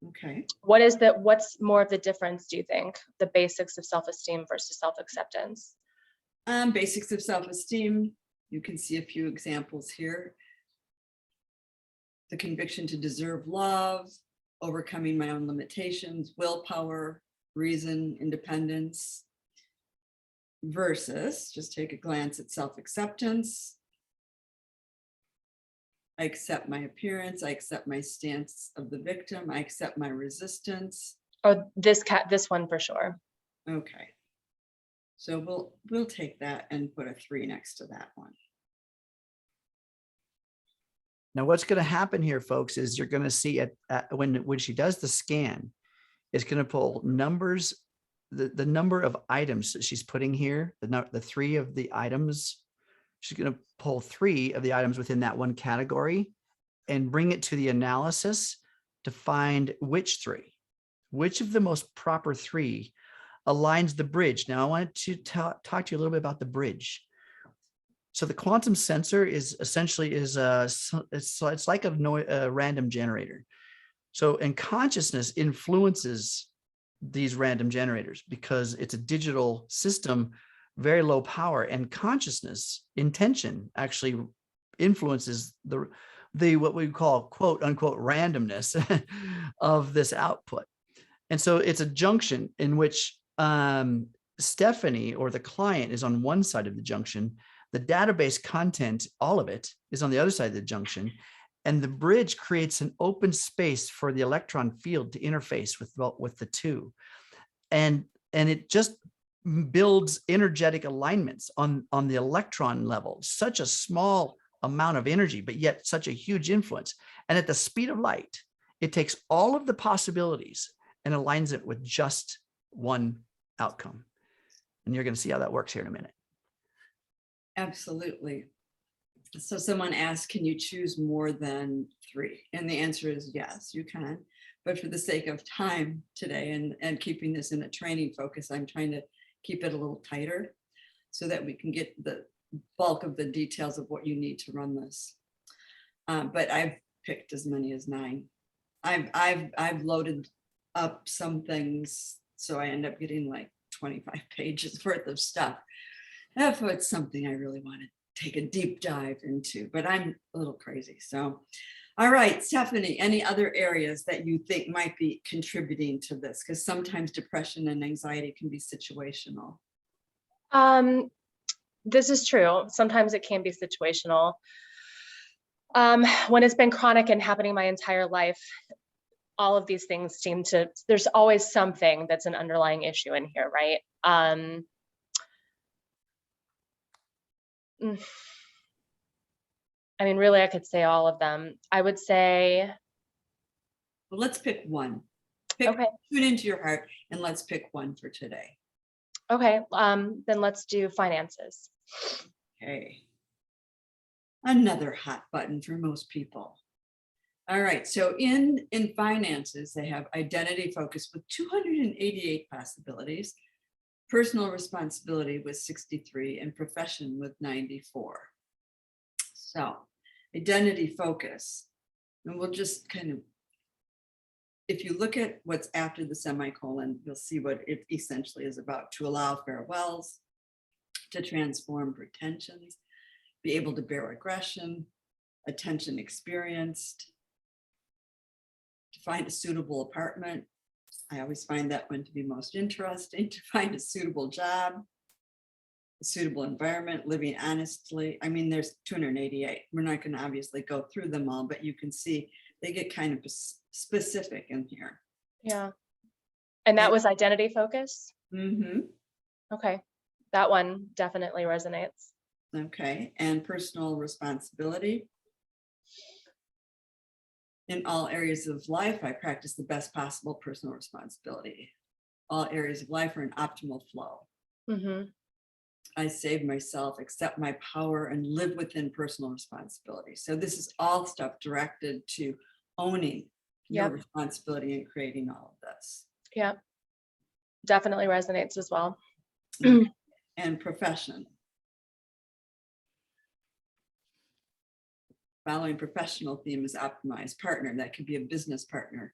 Okay.
What's more of the difference, do you think? The basics of self-esteem versus self-acceptance?
Basics of self-esteem. You can see a few examples here. The conviction to deserve love, overcoming my own limitations, willpower, reason, independence, versus just take a glance at self-acceptance. I accept my appearance. I accept my stance of the victim. I accept my resistance.
Oh, this one for sure.
Okay. So we'll take that and put a 3 next to that one.
Now, what's going to happen here, folks, is you're going to see when she does the scan, it's going to pull numbers, the number of items that she's putting here, the 3 of the items. She's going to pull 3 of the items within that one category and bring it to the analysis to find which of the most proper 3 aligns the bridge. Now, I wanted to talk to you a little bit about the bridge. So the quantum sensor is essentially it's like a random generator. So, and consciousness influences these random generators because it's a digital system, very low power, and consciousness intention actually influences the what we call quote unquote randomness of this output. And so it's a junction in which Stephanie or the client is on one side of the junction. The database content, all of it, is on the other side of the junction. And the bridge creates an open space for the electron field to interface with the two. And it just builds energetic alignments on the electron level, such a small amount of energy, but yet such a huge influence. And at the speed of light, it takes all of the possibilities and aligns it with just one outcome. And you're going to see how that works here in a minute.
Absolutely. So someone asked, can you choose more than 3? And the answer is yes, you can. But for the sake of time today and keeping this in a training focus, I'm trying to keep it a little tighter so that we can get the bulk of the details of what you need to run this. But I've picked as many as 9. I've loaded up some things, so I end up getting like 25 pages worth of stuff. If it's something I really want to take a deep dive into, but I'm a little crazy. So, all right, Stephanie, any other areas that you think might be contributing to this? Because sometimes depression and anxiety can be situational.
This is true. Sometimes it can be situational. When it's been chronic and happening my entire life, all of these things there's always something that's an underlying issue in here, right? I mean, really, I could say all of them. I would say.
Well, let's pick one.
Okay.
Tune into your heart and let's pick one for today.
Okay. Then let's do finances.
Okay. Another hot button for most people. All right. So in finances, they have identity focus with 288 possibilities, personal responsibility with 63, and profession with 94. So identity focus, and we'll just kind of, if you look at what's after the semicolon, you'll see what it essentially is about: to allow farewells, to transform pretensions, be able to bear aggression, attention experienced, to find a suitable apartment. I always find that one to be most interesting. To find a suitable job, a suitable environment, living honestly. I mean, there's 288. We're not going to obviously go through them all, but you can see they get kind of specific in here.
Yeah. And that was identity focus?
Mm-hmm.
Okay. That one definitely resonates.
Okay. And personal responsibility. In all areas of life, I practice the best possible personal responsibility. All areas of life are in optimal flow. Mm-hmm. I save myself, accept my power, and live within personal responsibility. So this is all stuff directed to owning your responsibility and creating all of this.
Yeah, definitely resonates as well.
And profession. Following professional theme is optimized partner. That could be a business partner.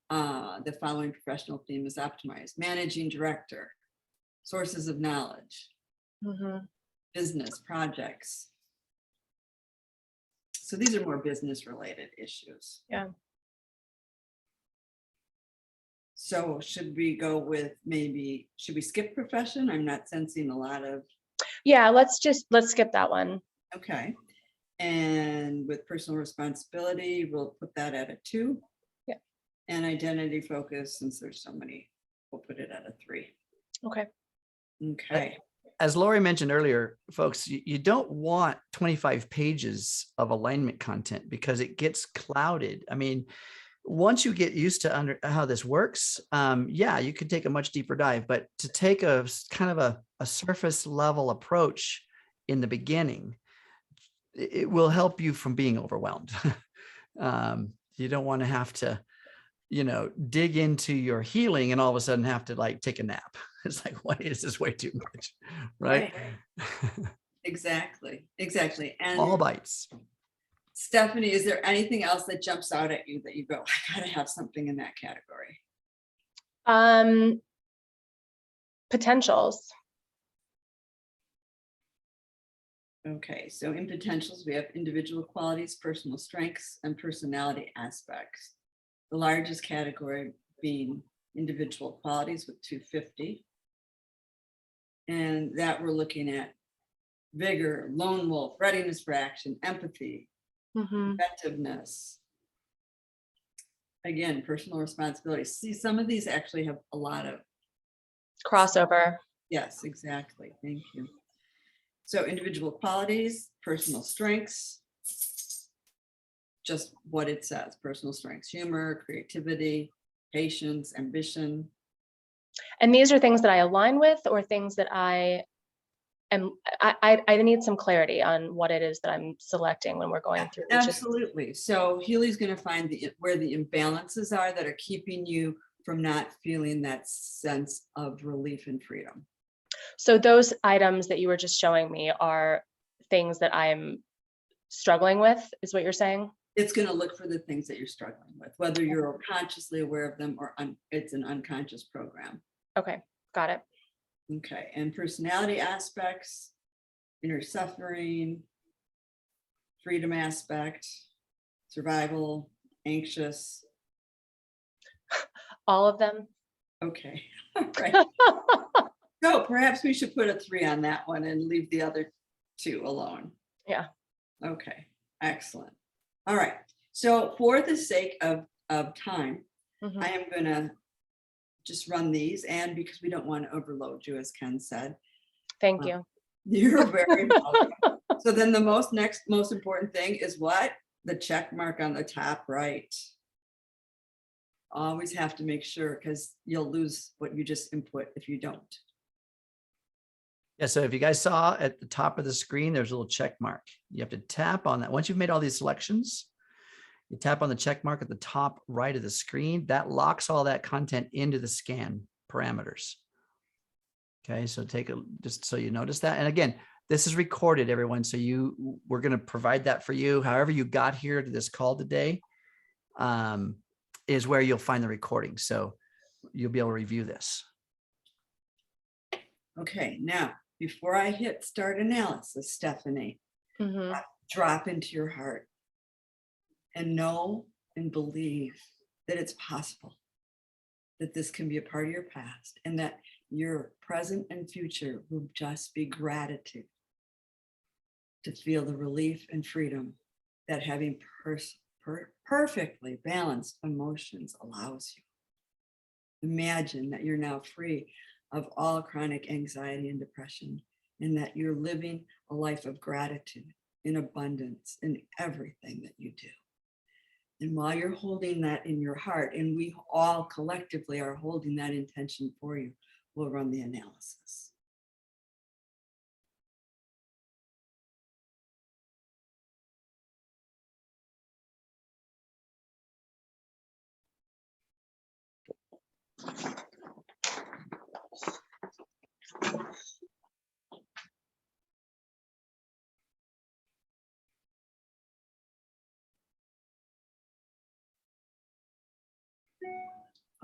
The following professional theme is optimized managing director, sources of knowledge, business projects. So these are more business related issues.
Yeah.
So should we go with maybe, should we skip profession? I'm not sensing a lot of.
Yeah, let's skip that one.
Okay. And with personal responsibility, we'll put that at a 2.
Yeah.
And identity focus, since there's so many, we'll put it at a 3.
Okay.
Okay.
As Lori mentioned earlier, folks, you don't want 25 pages of alignment content because it gets clouded. I mean, once you get used to how this works, yeah, you could take a much deeper dive, but to take a kind of a surface level approach in the beginning, it will help you from being overwhelmed. You don't want to have to, dig into your healing and all of a sudden have to like take a nap. It's like, why is this way too much? Right.
Exactly. And
All bites.
Stephanie, is there anything else that jumps out at you that you go, I gotta have something in that category?
Potentials.
Okay, so in potentials, we have individual qualities, personal strengths, and personality aspects. The largest category being individual qualities with 250. And that we're looking at vigor, lone wolf, readiness for action, empathy, inventiveness. Again, personal responsibility. See, some of these actually have a lot of
crossover.
Yes, exactly. Thank you. So individual qualities, personal strengths, just what it says, personal strengths, humor, creativity, patience, ambition.
And these are things that I align with, or things that I need some clarity on what it is that I'm selecting when we're going through.
Absolutely. So Healy's going to find where the imbalances are that are keeping you from not feeling that sense of relief and freedom.
So those items that you were just showing me are things that I'm struggling with, is what you're saying?
It's going to look for the things that you're struggling with, whether you're consciously aware of them or it's an unconscious program.
Okay, got it.
Okay, and personality aspects, inner suffering, freedom aspect, survival, anxious.
All of them?
Okay, all right. So perhaps we should put a 3 on that one and leave the other 2 alone.
Yeah.
Okay, excellent. All right, so for the sake of time, I am going to just run these, and because we don't want to overload you, as Ken said.
Thank you.
You're very welcome. So then the most important thing is what? The check mark on the top right. Always have to make sure, because you'll lose what you just input if you don't.
Yeah, so if you guys saw at the top of the screen, there's a little check mark. You have to tap on that. Once you've made all these selections, you tap on the check mark at the top right of the screen. That locks all that content into the scan parameters. Okay, so just so you notice that. And again, this is recorded, everyone. So we're going to provide that for you. However you got here to this call today is where you'll find the recording. So you'll be able to review this.
Okay, now, before I hit start analysis, Stephanie, drop into your heart and know and believe that it's possible, that this can be a part of your past, and that your present and future will just be gratitude to feel the relief and freedom that having perfectly balanced emotions allows you. Imagine that you're now free of all chronic anxiety and depression, and that you're living a life of gratitude in abundance in everything that you do. And while you're holding that in your heart, and we all collectively are holding that intention for you, we'll run the analysis.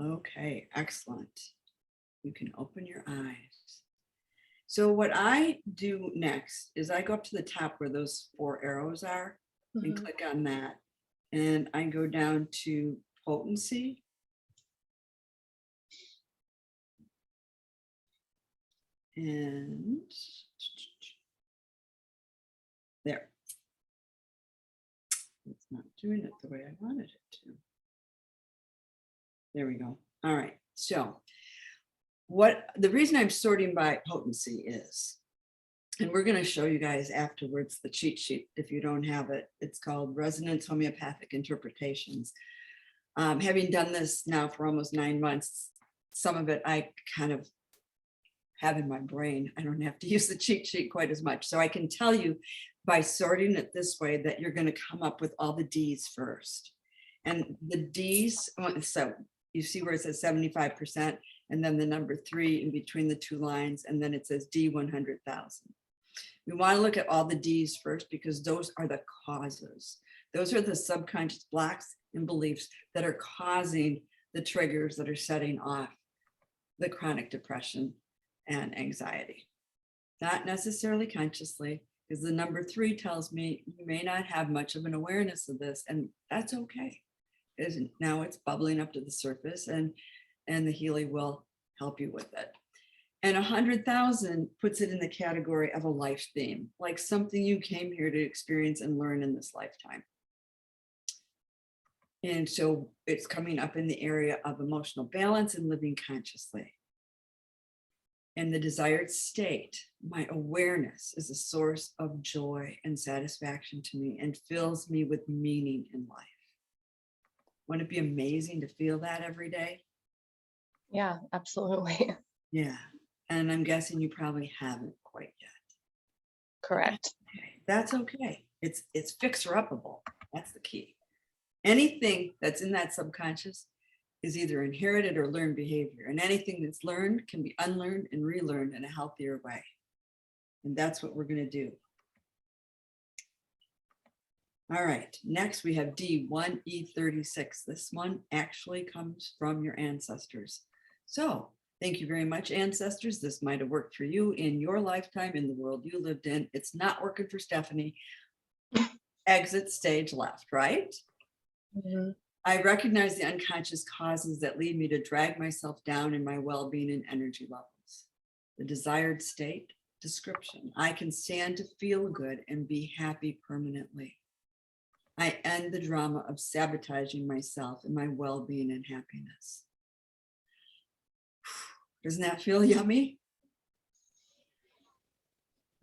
Okay, excellent. You can open your eyes. So what I do next is I go up to the top where those 4 arrows are and
Mhm.
click on that. And I go down to potency. And there. It's not doing it the way I wanted it to. There we go. All right. So the reason I'm sorting by potency is, and we're going to show you guys afterwards the cheat sheet if you don't have it. It's called Resonance Homeopathic Interpretations. Having done this now for almost 9 months, some of it I kind of have in my brain. I don't have to use the cheat sheet quite as much. So I can tell you by sorting it this way that you're going to come up with all the D's first. And the D's, so you see where it says 75%, and then the number 3 in between the 2 lines, and then it says D 100,000. We want to look at all the D's first because those are the causes. Those are the subconscious blocks and beliefs that are causing the triggers that are setting off the chronic depression and anxiety. Not necessarily consciously, because the number 3 tells me you may not have much of an awareness of this, and that's okay. Because now it's bubbling up to the surface, and the Healy will help you with it. And 100,000 puts it in the category of a life theme, like something you came here to experience and learn in this lifetime. And so it's coming up in the area of emotional balance and living consciously. And the desired state, my awareness, is a source of joy and satisfaction to me and fills me with meaning in life. Wouldn't it be amazing to feel that every day?
Yeah, absolutely.
Yeah. And I'm guessing you probably haven't quite yet.
Correct.
Okay. That's okay. It's fixer-upable. That's the key. Anything that's in that subconscious is either inherited or learned behavior. And anything that's learned can be unlearned and relearned in a healthier way. And that's what we're going to do. All right. Next, we have D1E36. This one actually comes from your ancestors. So thank you very much, ancestors. This might have worked for you in your lifetime, in the world you lived in. It's not working for Stephanie. Exit stage left, right?
Mhm.
I recognize the unconscious causes that lead me to drag myself down in my well-being and energy levels. The desired state, description. I can stand to feel good and be happy permanently. I end the drama of sabotaging myself and my well-being and happiness. Doesn't that feel yummy?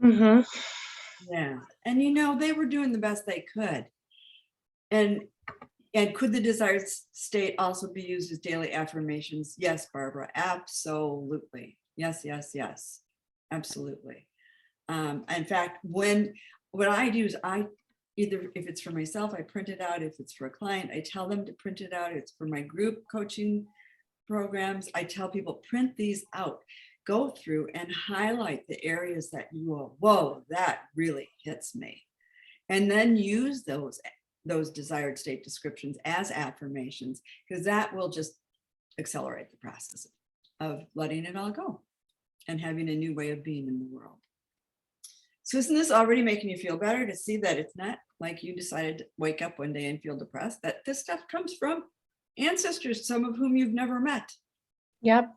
Mhm.
Yeah. And you know, they were doing the best they could. And could the desired state also be used as daily affirmations? Yes, Barbara, absolutely. Yes, yes, yes, absolutely. In fact, what I do is either if it's for myself, I print it out. If it's for a client, I tell them to print it out. It's for my group coaching programs. I tell people, print these out, go through and highlight the areas that you go, whoa, that really hits me. And then use those desired state descriptions as affirmations, because that will just accelerate the process of letting it all go and having a new way of being in the world. So isn't this already making you feel better to see that it's not like you decided to wake up one day and feel depressed, that this stuff comes from ancestors, some of whom you've never met?
Yep.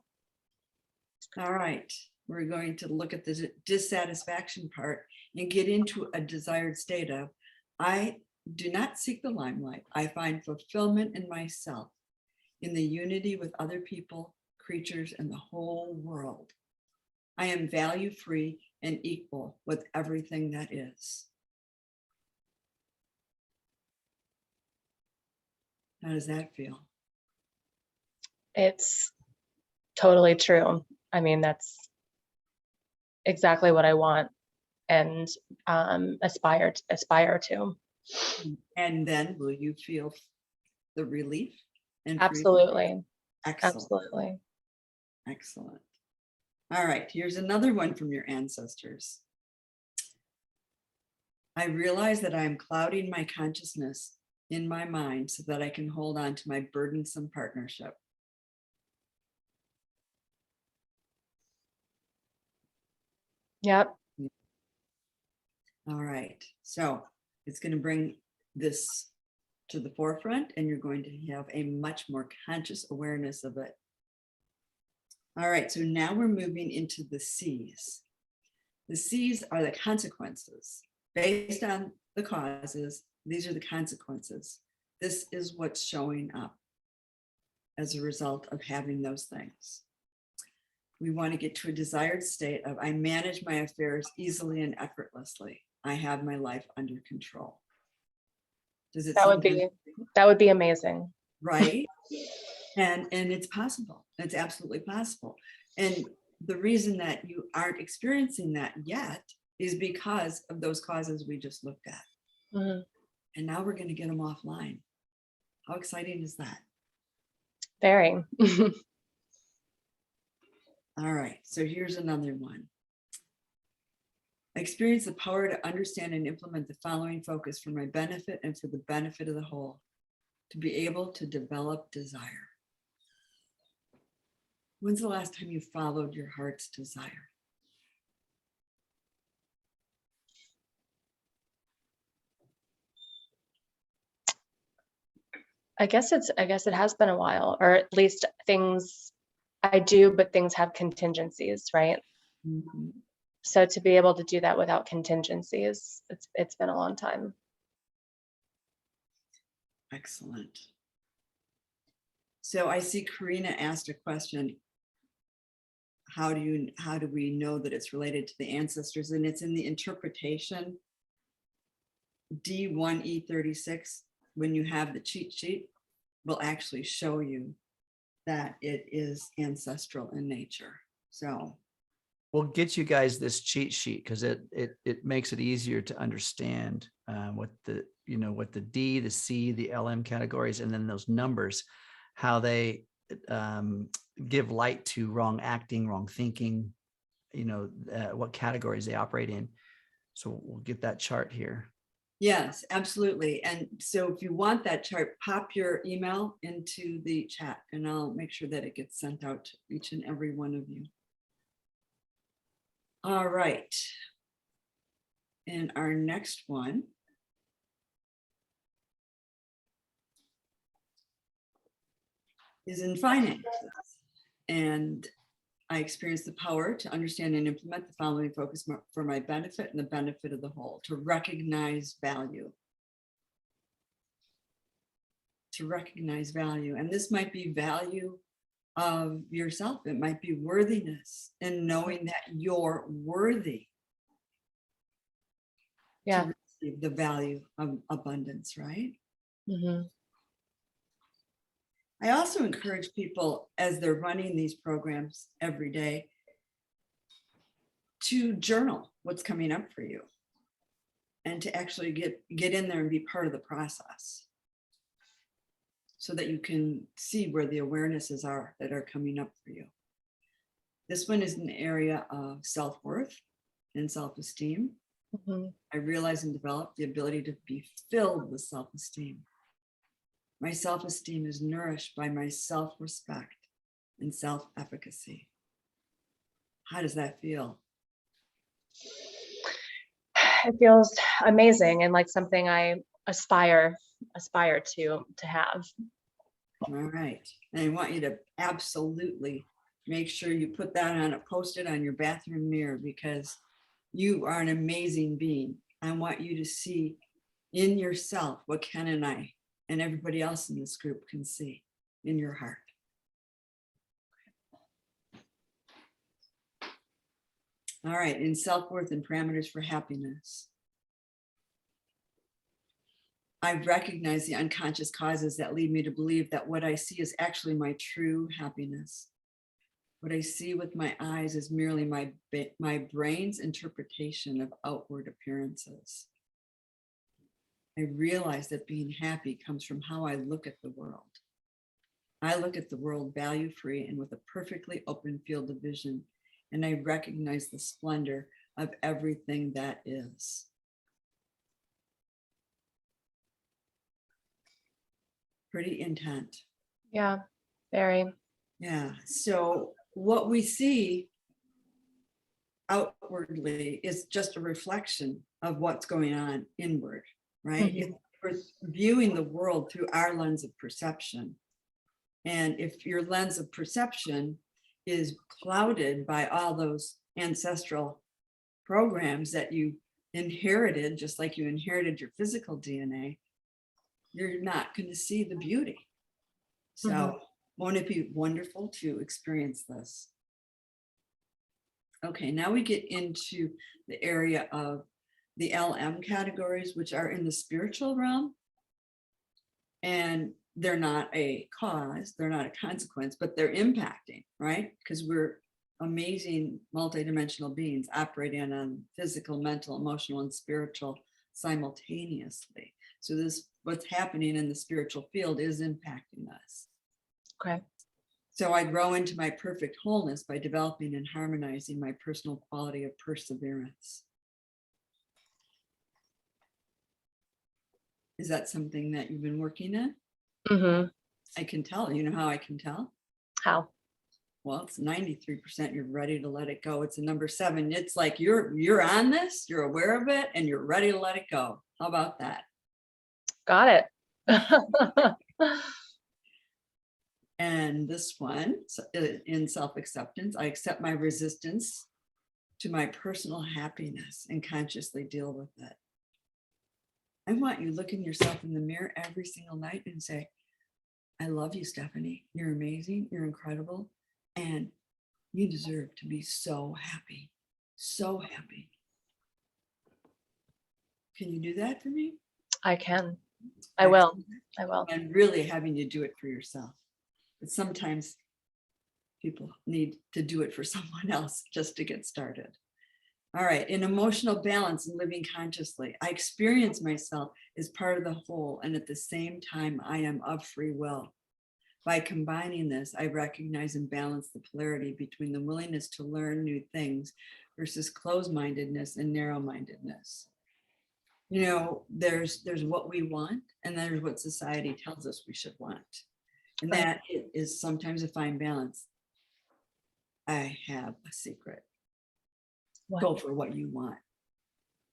All right, we're going to look at the dissatisfaction part and get into a desired state of, I do not seek the limelight. I find fulfillment in myself, in the unity with other people, creatures, and the whole world. I am value-free and equal with everything that is. How does that feel?
It's totally true. I mean, that's exactly what I want and aspire to.
And then will you feel the relief and freedom?
Absolutely.
Excellent.
Absolutely.
Excellent. All right, here's another one from your ancestors. I realize that I am clouding my consciousness in my mind so that I can hold on to my burdensome partnership.
Yep.
All right. So it's going to bring this to the forefront, and you're going to have a much more conscious awareness of it. All right. So now we're moving into the C's. The C's are the consequences. Based on the causes, these are the consequences. This is what's showing up as a result of having those things. We want to get to a desired state of, I manage my affairs easily and effortlessly. I have my life under control. Does it
That would be amazing.
right? And it's possible. It's absolutely possible. And the reason that you aren't experiencing that yet is because of those causes we just looked at.
Mm-hmm.
And now we're going to get them offline. How exciting is that?
Very.
All right, so here's another one. I experience the power to understand and implement the following focus for my benefit and for the benefit of the whole, to be able to develop desire. When's the last time you followed your heart's desire?
I guess it has been a while, or at least things I do, but things have contingencies, right?
Mm-hmm.
So to be able to do that without contingencies, it's been a long time.
Excellent. So I see Karina asked a question. How do we know that it's related to the ancestors? And it's in the interpretation D1E36. When you have the cheat sheet, will actually show you that it is ancestral in nature. So
we'll get you guys this cheat sheet because it makes it easier to understand what the D, the C, the LM categories, and then those numbers, how they give light to wrong acting, wrong thinking, what categories they operate in. So we'll get that chart here.
yes, absolutely. And so if you want that chart, pop your email into the chat and I'll make sure that it gets sent out to each and every one of you. All right. And our next one is in finances. And I experience the power to understand and implement the following focus for my benefit and the benefit of the whole, to recognize value. To recognize value. And this might be value of yourself. It might be worthiness and knowing that you're worthy.
Yeah.
To receive the value of abundance, right?
Mm-hmm.
I also encourage people as they're running these programs every day to journal what's coming up for you and to actually get in there and be part of the process so that you can see where the awarenesses are that are coming up for you. This one is an area of self-worth and self-esteem.
Mm-hmm.
I realize and develop the ability to be filled with self-esteem. My self-esteem is nourished by my self-respect and self-efficacy. How does that feel?
It feels amazing and like something I aspire to have.
All right. And I want you to absolutely make sure you put that on a post-it on your bathroom mirror because you are an amazing being. I want you to see in yourself what Ken and I and everybody else in this group can see in your heart. All right, in self-worth and parameters for happiness. I recognize the unconscious causes that lead me to believe that what I see is actually my true happiness. What I see with my eyes is merely my brain's interpretation of outward appearances. I realize that being happy comes from how I look at the world. I look at the world value-free and with a perfectly open field of vision, and I recognize the splendor of everything that is. Pretty intent.
Yeah, very.
Yeah, so what we see outwardly is just a reflection of what's going on inward, right?
Mhm.
We're viewing the world through our lens of perception. And if your lens of perception is clouded by all those ancestral programs that you inherited, just like you inherited your physical DNA, you're not going to see the beauty. So won't it be wonderful to experience this? Okay, now we get into the area of the LM categories, which are in the spiritual realm. And they're not a cause, they're not a consequence, but they're impacting, right? Because we're amazing multidimensional beings operating on physical, mental, emotional, and spiritual simultaneously. So this, what's happening in the spiritual field is impacting us.
Okay.
So I grow into my perfect wholeness by developing and harmonizing my personal quality of perseverance. Is that something that you've been working on?
Mm-hmm.
I can tell. You know how I can tell?
How?
Well, it's 93%. You're ready to let it go. It's a number 7. It's like you're on this, you're aware of it, and you're ready to let it go. How about that?
Got it.
And this one, in self-acceptance, I accept my resistance to my personal happiness and consciously deal with it. I want you looking yourself in the mirror every single night and say, I love you, Stephanie. You're amazing. You're incredible. And you deserve to be so happy. So happy. Can you do that for me?
I can. I will. I will.
And really having you do it for yourself. But sometimes people need to do it for someone else just to get started. All right, in emotional balance and living consciously, I experience myself as part of the whole, and at the same time, I am of free will. By combining this, I recognize and balance the polarity between the willingness to learn new things versus closed-mindedness and narrow-mindedness. You know, there's what we want, and there's what society tells us we should want. And that is sometimes a fine balance. I have a secret.
What?
Go for what you want,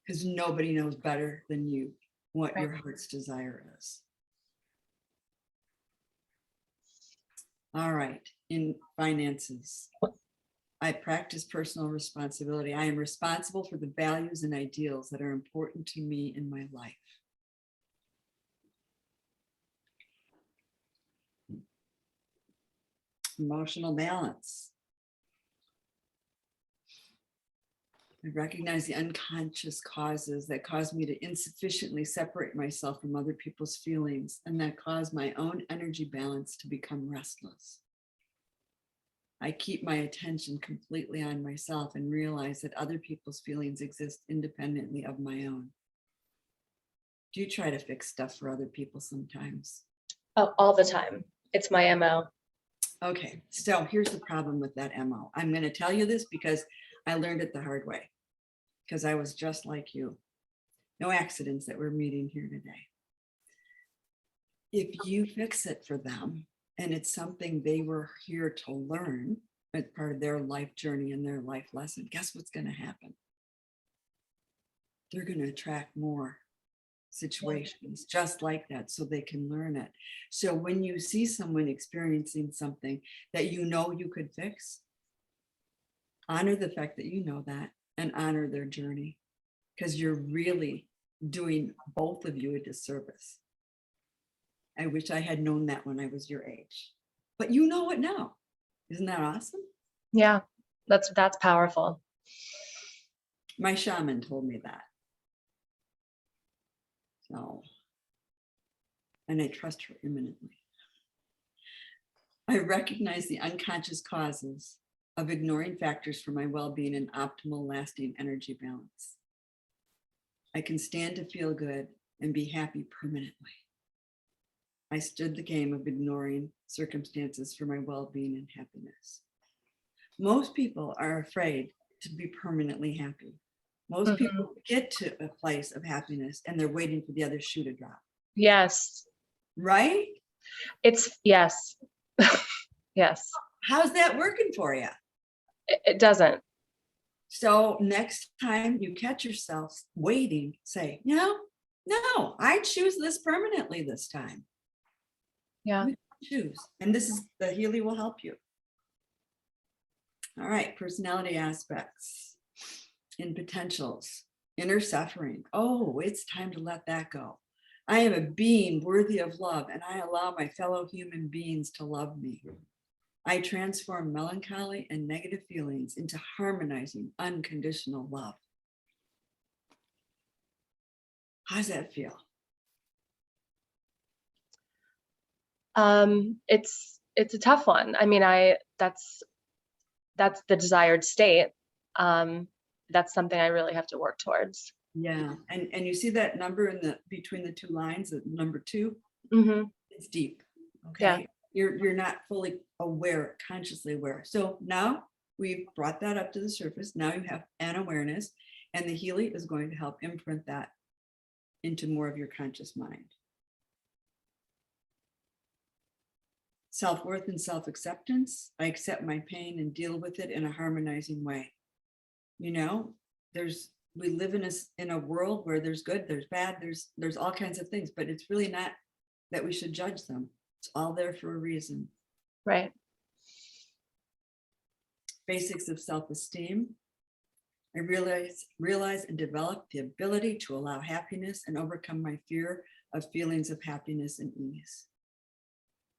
because nobody knows better than you what
Right.
your heart's desire is. All right, in finances, I practice personal responsibility. I am responsible for the values and ideals that are important to me in my life. Emotional balance. I recognize the unconscious causes that cause me to insufficiently separate myself from other people's feelings and that cause my own energy balance to become restless. I keep my attention completely on myself and realize that other people's feelings exist independently of my own. Do you try to fix stuff for other people sometimes?
Oh, all the time. It's my MO.
Okay, so here's the problem with that MO. I'm going to tell you this because I learned it the hard way, because I was just like you. No accidents that we're meeting here today. If you fix it for them, and it's something they were here to learn as part of their life journey and their life lesson, guess what's going to happen? They're going to attract more situations just like that so they can learn it. So when you see someone experiencing something that you know you could fix, honor the fact that you know that and honor their journey, because you're really doing both of you a disservice. I wish I had known that when I was your age, but you know it now. Isn't that awesome?
Yeah, that's powerful.
My shaman told me that. So, and I trust her imminently. I recognize the unconscious causes of ignoring factors for my well-being and optimal lasting energy balance. I can stand to feel good and be happy permanently. I stood the game of ignoring circumstances for my well-being and happiness. Most people are afraid to be permanently happy. Most people get to a place of happiness and they're waiting for the other shoe to drop.
Yes.
Right?
It's yes. Yes.
How's that working for you?
It doesn't.
So next time you catch yourself waiting, say, no, I choose this permanently this time.
Yeah.
Choose. And this is the Healy will help you. All right, personality aspects and potentials, inner suffering. Oh, it's time to let that go. I am a being worthy of love, and I allow my fellow human beings to love me. I transform melancholy and negative feelings into harmonizing, unconditional love. How's that feel?
It's a tough one. I mean, that's the desired state. That's something I really have to work towards.
Yeah, and you see that number in the between the two lines, number 2?
Mm-hmm.
It's deep. Okay.
Yeah.
You're not fully aware, consciously aware. So now we've brought that up to the surface. Now you have an awareness, and the Healy is going to help imprint that into more of your conscious mind. Self-worth and self-acceptance. I accept my pain and deal with it in a harmonizing way. You know, we live in a world where there's good, there's bad, there's all kinds of things, but it's really not that we should judge them. It's all there for a reason.
Right.
Basics of self-esteem. I realize and develop the ability to allow happiness and overcome my fear of feelings of happiness and ease.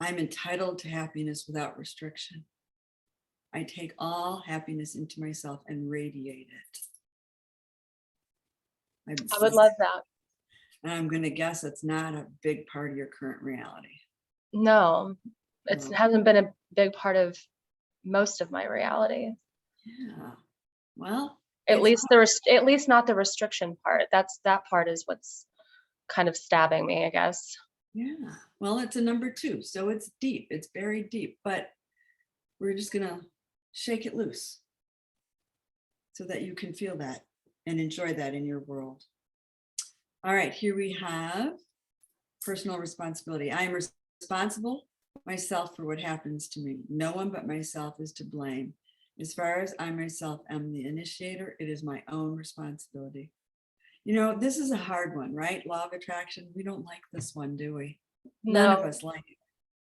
I'm entitled to happiness without restriction. I take all happiness into myself and radiate it.
I would love that.
And I'm going to guess it's not a big part of your current reality.
No, it
No.
hasn't been a big part of most of my reality.
Yeah. Well,
At least not the restriction part. That part is what's kind of stabbing me, I guess.
yeah. Well, it's a number 2, so it's deep. It's buried deep, but we're just going to shake it loose so that you can feel that and enjoy that in your world. All right, here we have personal responsibility. I am responsible myself for what happens to me. No one but myself is to blame. As far as I myself am the initiator, it is my own responsibility. You know, this is a hard one, right? Law of attraction. We don't like this one, do we?
No.
None of us like it.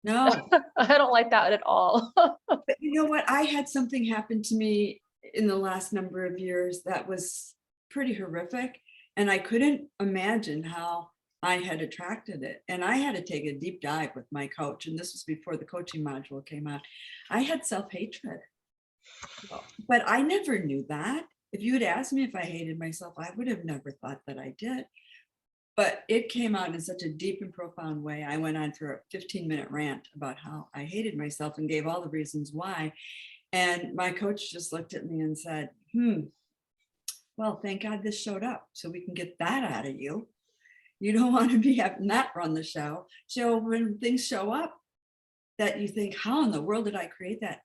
No.
I don't like that at all.
But you know what? I had something happen to me in the last number of years that was pretty horrific. And I couldn't imagine how I had attracted it. And I had to take a deep dive with my coach. And this was before the coaching module came out. I had self-hatred. But I never knew that. If you had asked me if I hated myself, I would have never thought that I did. But it came out in such a deep and profound way. I went on for a 15-minute rant about how I hated myself and gave all the reasons why. And my coach just looked at me and said, well, thank God this showed up so we can get that out of you. You don't want to be having that run the show. So when things show up that you think, how in the world did I create that?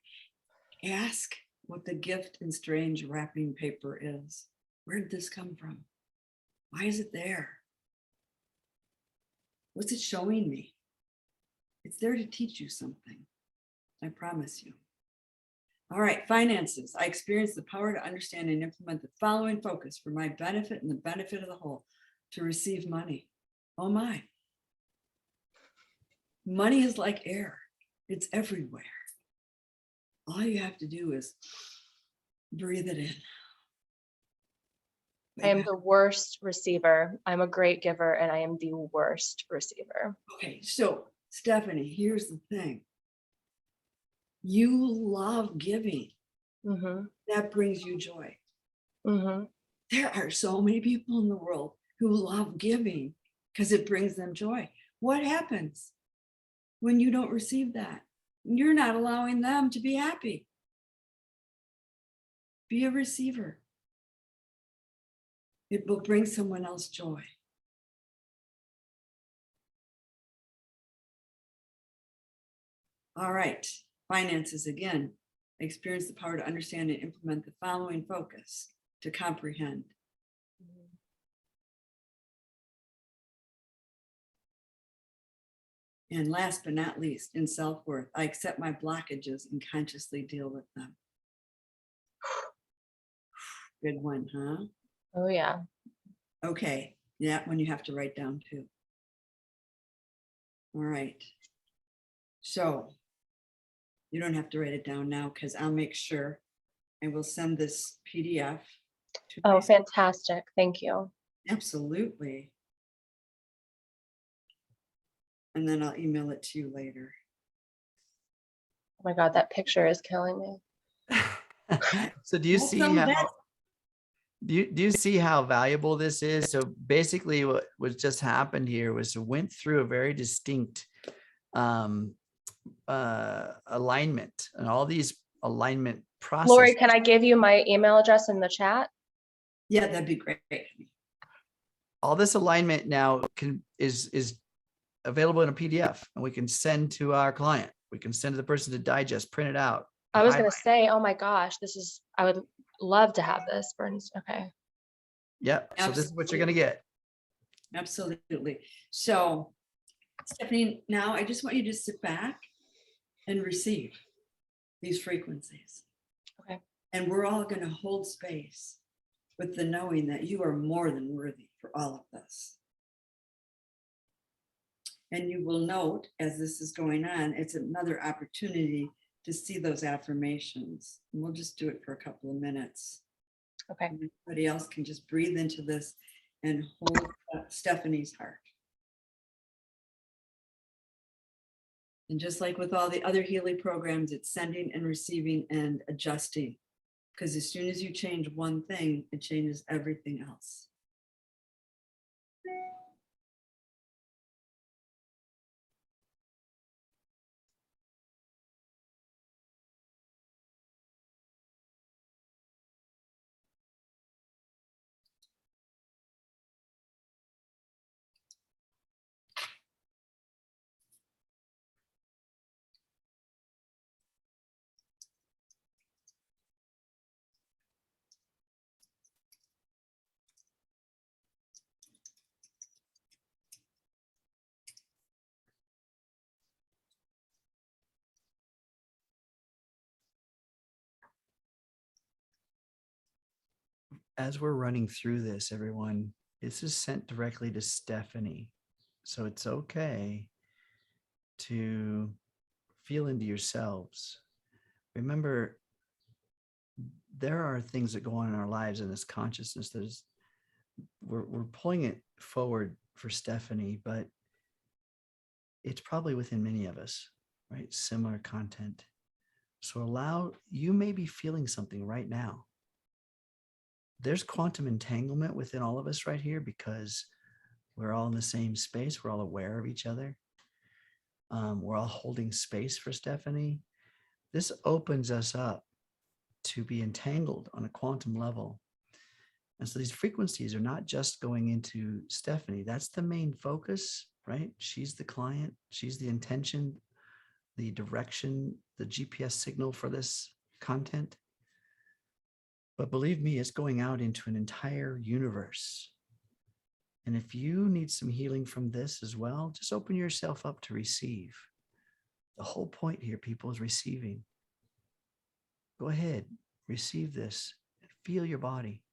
Ask what the gift in strange wrapping paper is. Where did this come from? Why is it there? What's it showing me? It's there to teach you something. I promise you. All right, finances. I experience the power to understand and implement the following focus for my benefit and the benefit of the whole: to receive money. Oh my. Money is like air. It's everywhere. All you have to do is breathe it in.
I am the worst receiver. I'm a great giver, and I am the worst receiver.
Okay, so Stephanie, here's the thing. You love giving.
Mm-hmm.
That brings you joy.
Mm-hmm.
There are so many people in the world who love giving because it brings them joy. What happens when you don't receive that? You're not allowing them to be happy. Be a receiver. It will bring someone else joy. All right, finances again. I experience the power to understand and implement the following focus: to comprehend. And last but not least, in self-worth, I accept my blockages and consciously deal with them. Good one, huh?
Oh, yeah.
Okay. Yeah, when you have to write down too. All right. So you don't have to write it down now because I'll make sure I will send this PDF to
Oh,
my-
fantastic. Thank you.
Absolutely. And then I'll email it to you later.
Oh my God, that picture is killing me.
So do you
Well,
see
some of
how
that-
do you see how valuable this is? So basically what was just happened here was it went through a very distinct alignment and all these alignment processes.
Lori, can I give you my email address in the chat?
Yeah, that'd be great.
All this alignment now is available in a PDF, and we can send to our client. We can send to the person to digest, print it out.
I was going
highlight.
to say, oh my gosh, I would love to have this, Bernstein. Okay.
Yep. So this is what you're going to get.
Absolutely. So, Stephanie, now I just want you to sit back and receive these frequencies.
Okay.
And we're all going to hold space with the knowing that you are more than worthy for all of this. And you will note as this is going on, it's another opportunity to see those affirmations. And we'll just do it for a couple of minutes.
Okay.
And everybody else can just breathe into this and hold Stephanie's heart. And just like with all the other Healy programs, it's sending and receiving and adjusting. Because as soon as you change one thing, it changes everything else.
As we're running through this, everyone, this is sent directly to Stephanie. So it's okay to feel into yourselves. Remember, there are things that go on in our lives in this consciousness. We're pulling it forward for Stephanie, but it's probably within many of us, right? Similar content. So you may be feeling something right now. There's quantum entanglement within all of us right here because we're all in the same space. We're all aware of each other. We're all holding space for Stephanie. This opens us up to be entangled on a quantum level. And so these frequencies are not just going into Stephanie. That's the main focus, right? She's the client. She's the intention, the direction, the GPS signal for this content. But believe me, it's going out into an entire universe. And if you need some healing from this as well, just open yourself up to receive. The whole point here, people, is receiving. Go ahead, receive this, and feel your body.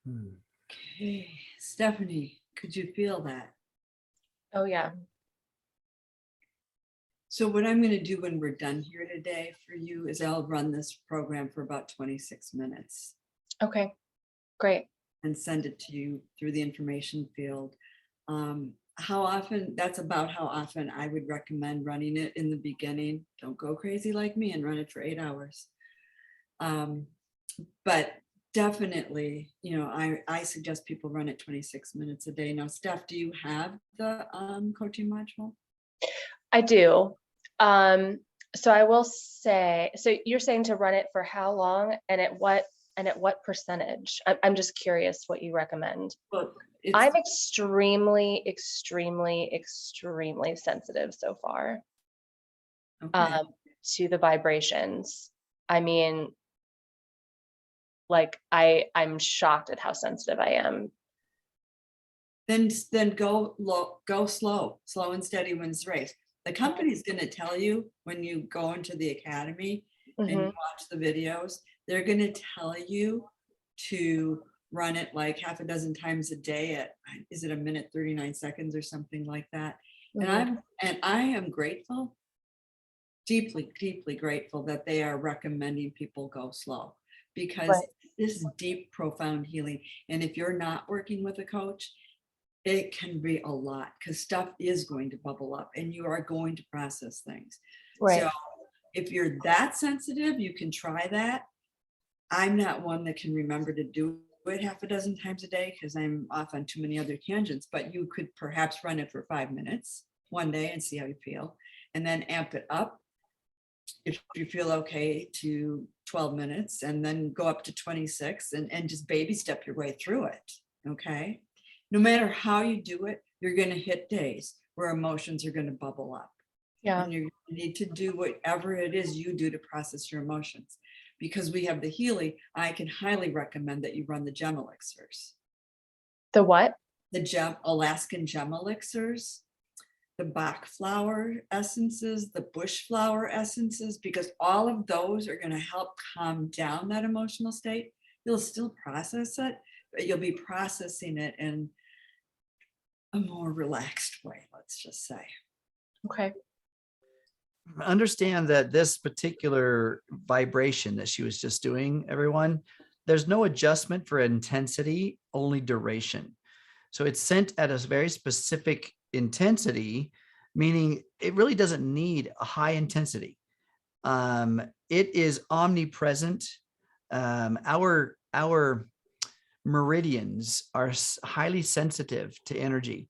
Okay, Stephanie, could you feel that?
Oh, yeah.
So what I'm going to do when we're done here today for you is I'll run this program for about 26 minutes
Okay. Great.
and send it to you through the information field. How often, that's about how often I would recommend running it in the beginning. Don't go crazy like me and run it for 8 hours. But definitely, I suggest people run it 26 minutes a day. Now, Steph, do you have the coaching module?
I do. So I will say, so you're saying to run it for how long and at what percentage? I'm just curious what you recommend.
Look,
I'm extremely, extremely, extremely sensitive so far
okay.
to the vibrations. I mean, like I'm shocked at how sensitive I am.
Then go slow and steady wins the race. The company's going to tell you when you go into the academy and you watch the videos, they're going to tell you to run it like half a dozen times a day at, is it 1:39 or something like that. And I am grateful, deeply, deeply grateful that they are recommending people go slow, because this is deep, profound healing. And if you're not working with a coach, it can be a lot, because stuff is going to bubble up and you are going to process things.
Right.
So if you're that sensitive, you can try that. I'm not one that can remember to do it half a dozen times a day because I'm off on too many other tangents, but you could perhaps run it for 5 minutes one day and see how you feel, and then amp it up if you feel okay to 12 minutes, and then go up to 26 and just baby step your way through it. Okay. No matter how you do it, you're going to hit days where emotions are going to bubble up.
Yeah.
And you need to do whatever it is you do to process your emotions. Because we have the Healy, I can highly recommend that you run the gem elixirs.
The what?
The Alaskan gem elixirs, the Bach flower essences, the bush flower essences, because all of those are going to help calm down that emotional state. You'll still process it, but you'll be processing it in a more relaxed way, let's just say.
Okay.
Understand that this particular vibration that she was just doing, everyone, there's no adjustment for intensity, only duration. So it's sent at a very specific intensity, meaning it really doesn't need a high intensity. It is omnipresent. Our meridians are highly sensitive to energy.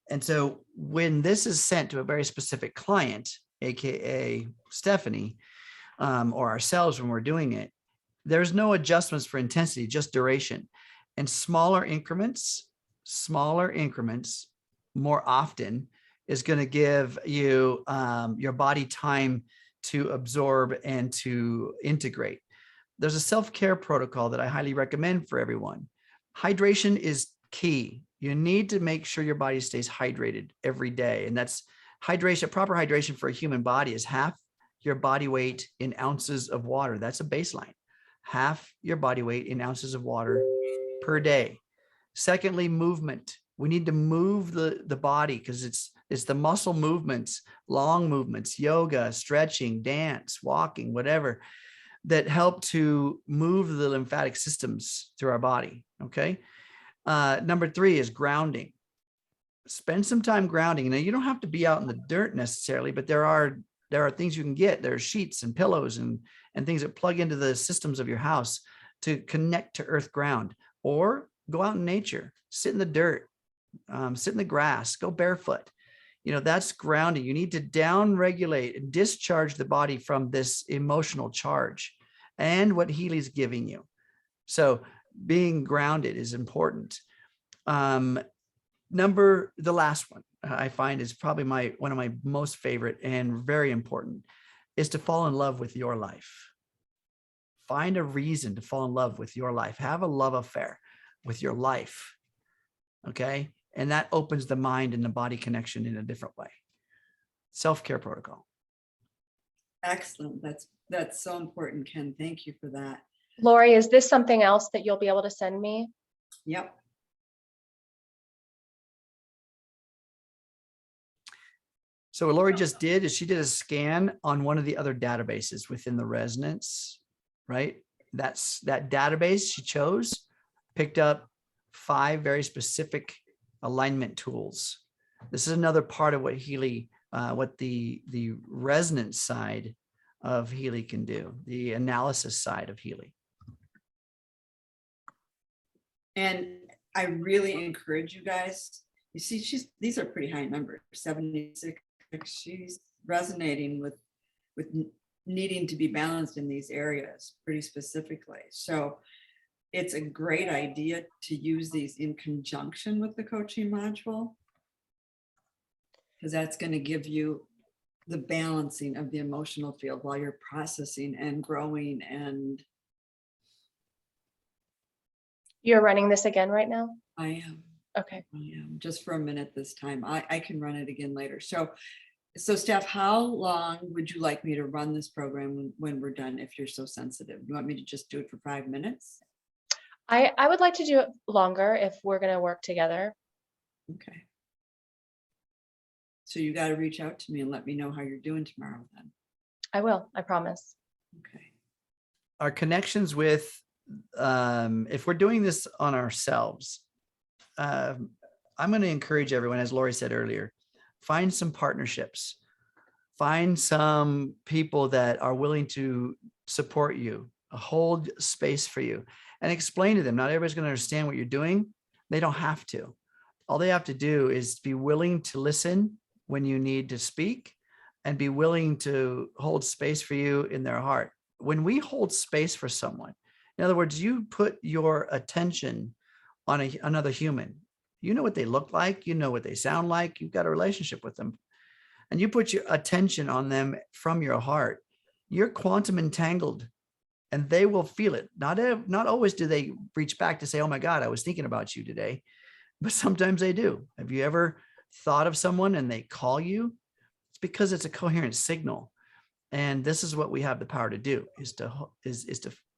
And so when this is sent to a very specific client, AKA Stephanie, or ourselves when we're doing it, there's no adjustments for intensity, just duration. And smaller increments more often is going to give you your body time to absorb and to integrate. There's a self-care protocol that I highly recommend for everyone. Hydration is key. You need to make sure your body stays hydrated every day. And that's hydration. Proper hydration for a human body is half your body weight in ounces of water. That's a baseline. Half your body weight in ounces of water per day. Secondly, movement. We need to move the body, because it's the muscle movements, long movements, yoga, stretching, dance, walking, whatever, that help to move the lymphatic systems through our body. Okay. Number 3 is grounding. Spend some time grounding. Now, you don't have to be out in the dirt necessarily, but there are things you can get. There are sheets and pillows and things that plug into the systems of your house to connect to earth ground. Or go out in nature, sit in the dirt, sit in the grass, go barefoot. That's grounding. You need to down regulate and discharge the body from this emotional charge and what Healy's giving you. So being grounded is important. The last one I find is probably one of my most favorite and very important, is to fall in love with your life. Find a reason to fall in love with your life. Have a love affair with your life. Okay. And that opens the mind and the body connection in a different way. Self-care protocol.
Excellent. That's so important, Ken. Thank you for that.
Lori, is this something else that you'll be able to send me?
Yep.
So what Lori just did is she did a scan on one of the other databases within the resonance, right? That database she chose, picked up 5 very specific alignment tools. This is another part of what Healy, what the resonance side of Healy can do, the analysis side of Healy.
And I really encourage you guys. You see, these are pretty high numbers, 76. She's resonating with needing to be balanced in these areas pretty specifically. So it's a great idea to use these in conjunction with the coaching module, because that's going to give you the balancing of the emotional field while you're processing and growing. And
You're running this again right now?
I am.
Okay.
I am, just for a minute this time. I can run it again later. So Steph, how long would you like me to run this program when we're done, if you're so sensitive? You want me to just do it for 5 minutes?
I would like to do it longer if we're going to work together.
Okay. So you got to reach out to me and let me know how you're doing tomorrow then.
I will, I promise.
Okay.
Our connections with, if we're doing this on ourselves, I'm going to encourage everyone, as Lori said earlier, find some partnerships, find some people that are willing to support you, hold space for you, and explain to them. Not everybody's going to understand what you're doing. They don't have to. All they have to do is be willing to listen when you need to speak, and be willing to hold space for you in their heart. When we hold space for someone, in other words, you put your attention on another human. You know what they look like. You know what they sound like. You've got a relationship with them. And you put your attention on them from your heart. You're quantum entangled, and they will feel it. Not always do they reach back to say, oh my God, I was thinking about you today. But sometimes they do. Have you ever thought of someone and they call you? It's because it's a coherent signal. And this is what we have the power to do, is to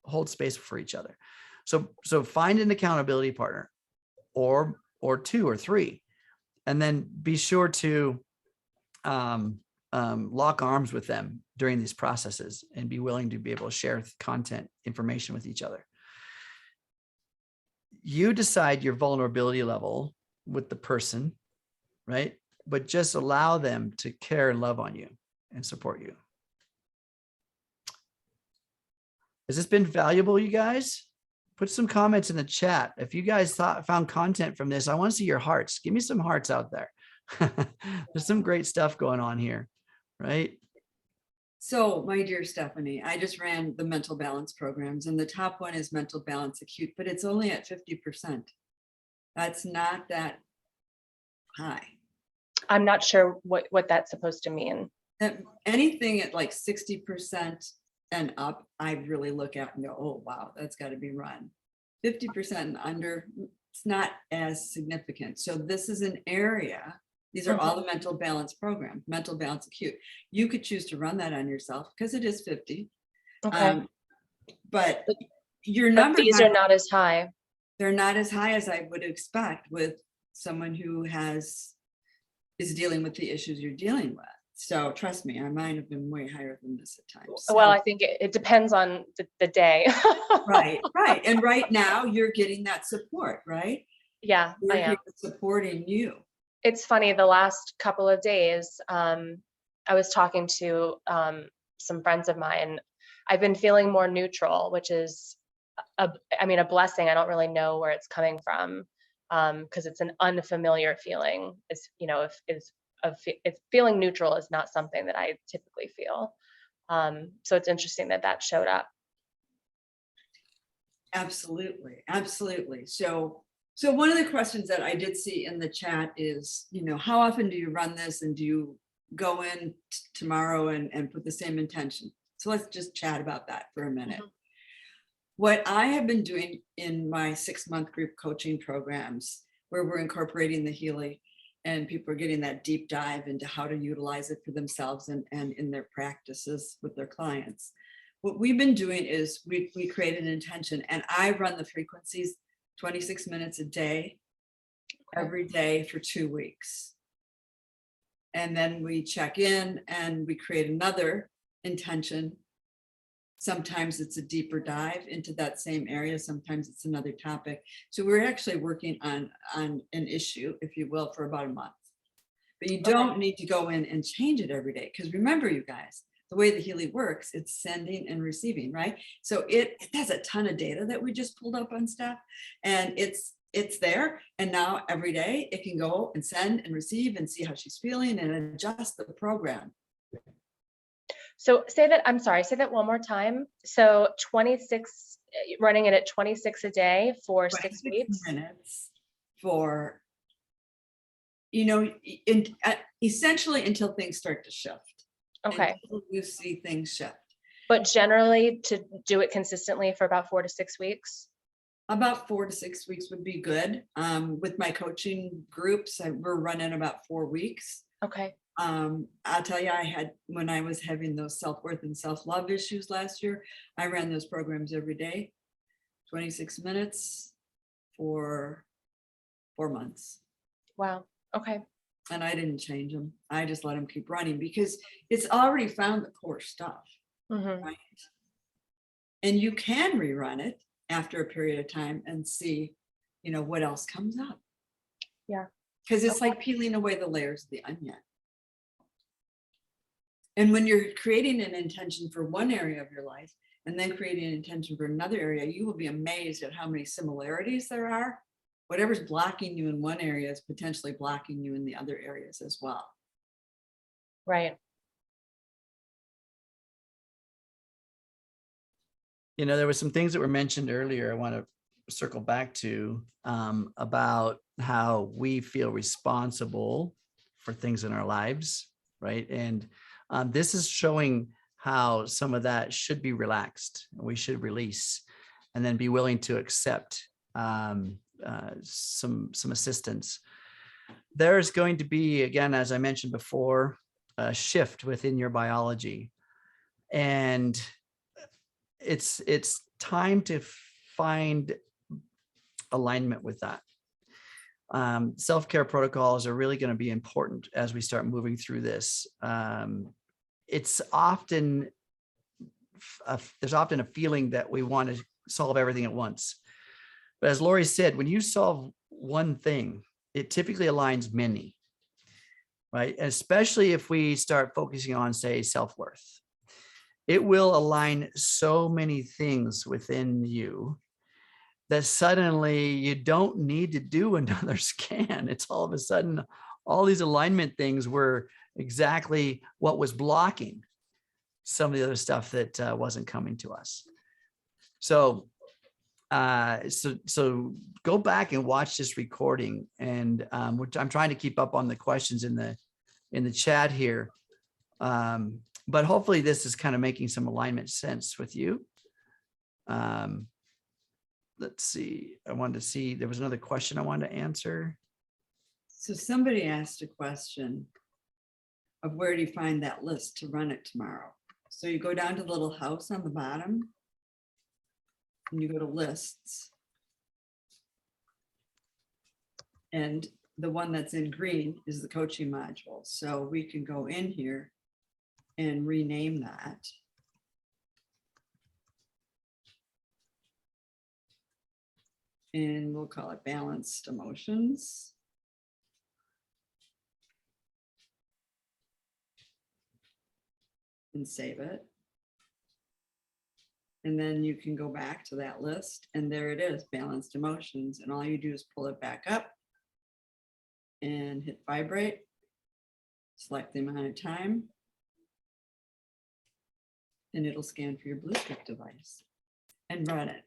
hold space for each other. So find an accountability partner, or 2 or 3, and then be sure to lock arms with them during these processes, and be willing to be able to share content, information with each other. You decide your vulnerability level with the person, right? But just allow them to care and love on you and support you. Has this been valuable, you guys? Put some comments in the chat. If you guys found content from this, I want to see your hearts. Give me some hearts out there. There's some great stuff going on here, right?
So, my dear Stephanie, I just ran the mental balance programs, and the top one is mental balance acute, but it's only at 50%. That's not that high.
I'm not sure what that's supposed to mean.
Anything at like 60% and up, I really look at and go, oh, wow, that's got to be run. 50% and under, it's not as significant. So this is an area. These are all the mental balance programs, mental balance acute. You could choose to run that on yourself because it is 50.
Okay.
But your numbers,
these are not as high.
They're not as high as I would expect with someone who is dealing with the issues you're dealing with. So trust me, I might have been way higher than this at times.
Well, I think it depends on the day.
Right. And right now you're getting that support, right?
Yeah, I am.
Supporting you.
It's funny, the last couple of days, I was talking to some friends of mine. I've been feeling more neutral, which is, a blessing. I don't really know where it's coming from, because it's an unfamiliar feeling. It's, if feeling neutral is not something that I typically feel. So it's interesting that showed up.
Absolutely. So one of the questions that I did see in the chat is, how often do you run this, and do you go in tomorrow and put the same intention? So let's just chat about that for a minute. Mm-hmm. What I have been doing in my 6-month group coaching programs, where we're incorporating the Healy, and people are getting that deep dive into how to utilize it for themselves and in their practices with their clients. What we've been doing is we create an intention, and I run the frequencies 26 minutes a day, every day for 2 weeks. And then we check in and we create another intention. Sometimes it's a deeper dive into that same area. Sometimes it's another topic. So we're actually working on an issue, if you will, for about a month. But you don't need to go in and change it every day. Because remember, you guys, the way the Healy works, it's sending and receiving, right? So it has a ton of data that we just pulled up on stuff, and it's there. And now every day it can go and send and receive and see how she's feeling and adjust the program.
So say that one more time. So 26, running it at 26 a day for 6 weeks.
Minutes for, essentially until things start to shift.
Okay.
Until you see things shift.
But generally to do it consistently for about 4 to 6 weeks.
About 4 to 6 weeks would be good. With my coaching groups, we're running about 4 weeks.
Okay.
I'll tell you, when I was having those self-worth and self-love issues last year, I ran those programs every day, 26 minutes for 4 months.
Wow. Okay.
And I didn't change them. I just let them keep running because it's already found the core stuff, right? And you can rerun it after a period of time and see, what else comes up.
Yeah.
Because it's like peeling away the layers of the onion. And when you're creating an intention for one area of your life and then creating an intention for another area, you will be amazed at how many similarities there are. Whatever's blocking you in one area is potentially blocking you in the other areas as well.
Right.
There were some things that were mentioned earlier I want to circle back to about how we feel responsible for things in our lives, right? And this is showing how some of that should be relaxed. We should release and then be willing to accept some assistance. There's going to be, again, as I mentioned before, a shift within your biology. And it's time to find alignment with that. Self-care protocols are really going to be important as we start moving through this. It's often, there's often a feeling that we want to solve everything at once. But as Lori said, when you solve one thing, it typically aligns many, right? And especially if we start focusing on, say, self-worth. It will align so many things within you that suddenly you don't need to do another scan. It's all of a sudden, all these alignment things were exactly what was blocking some of the other stuff that wasn't coming to us. So go back and watch this recording, and I'm trying to keep up on the questions in the chat here. But hopefully this is kind of making some alignment sense with you. Let's see. I wanted to see, there was another question I wanted to answer.
So somebody asked a question of where do you find that list to run it tomorrow? So you go down to the little house on the bottom and you go to lists. And the one that's in green is the coaching module. So we can go in here and rename that. And we'll call it Balanced Emotions. And save it. And then you can go back to that list and there it is, Balanced Emotions. And all you do is pull it back up and hit vibrate, select the amount of time, and it'll scan for your blue stick device and run it.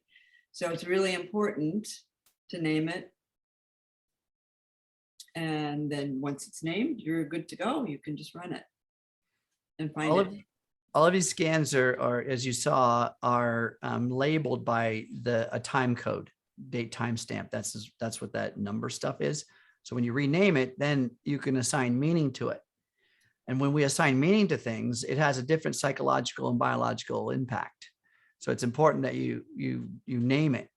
So it's really important to name it. And then once it's named, you're good to go. You can just run it and find it.
All of these scans are, as you saw, are labeled by a time code, date timestamp. That's what that number stuff is. So when you rename it, then you can assign meaning to it. And when we assign meaning to things, it has a different psychological and biological impact. So it's important that you name it.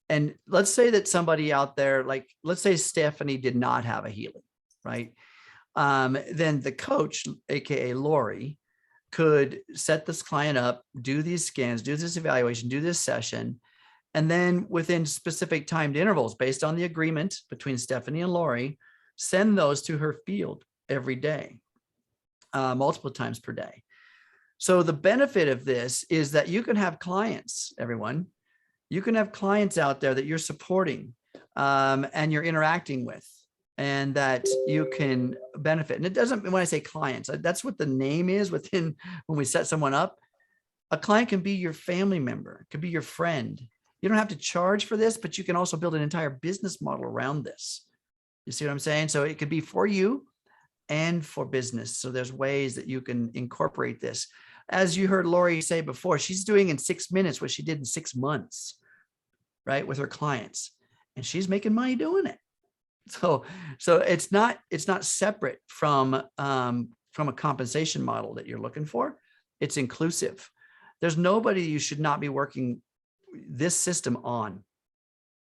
And let's say that somebody out there, like let's say Stephanie did not have a Healy, right? Then the coach, AKA Lori, could set this client up, do these scans, do this evaluation, do this session, and then within specific timed intervals based on the agreement between Stephanie and Lori, send those to her field every day, multiple times per day. So the benefit of this is that you can have clients, everyone. You can have clients out there that you're supporting and you're interacting with, and that you can benefit. And it doesn't, when I say clients, that's what the name is within when we set someone up. A client can be your family member, could be your friend. You don't have to charge for this, but you can also build an entire business model around this. You see what I'm saying? So it could be for you and for business. So there's ways that you can incorporate this. As you heard Lori say before, she's doing in 6 minutes what she did in 6 months, right, with her clients, and she's making money doing it. So it's not separate from a compensation model that you're looking for. It's inclusive. There's nobody you should not be working this system on.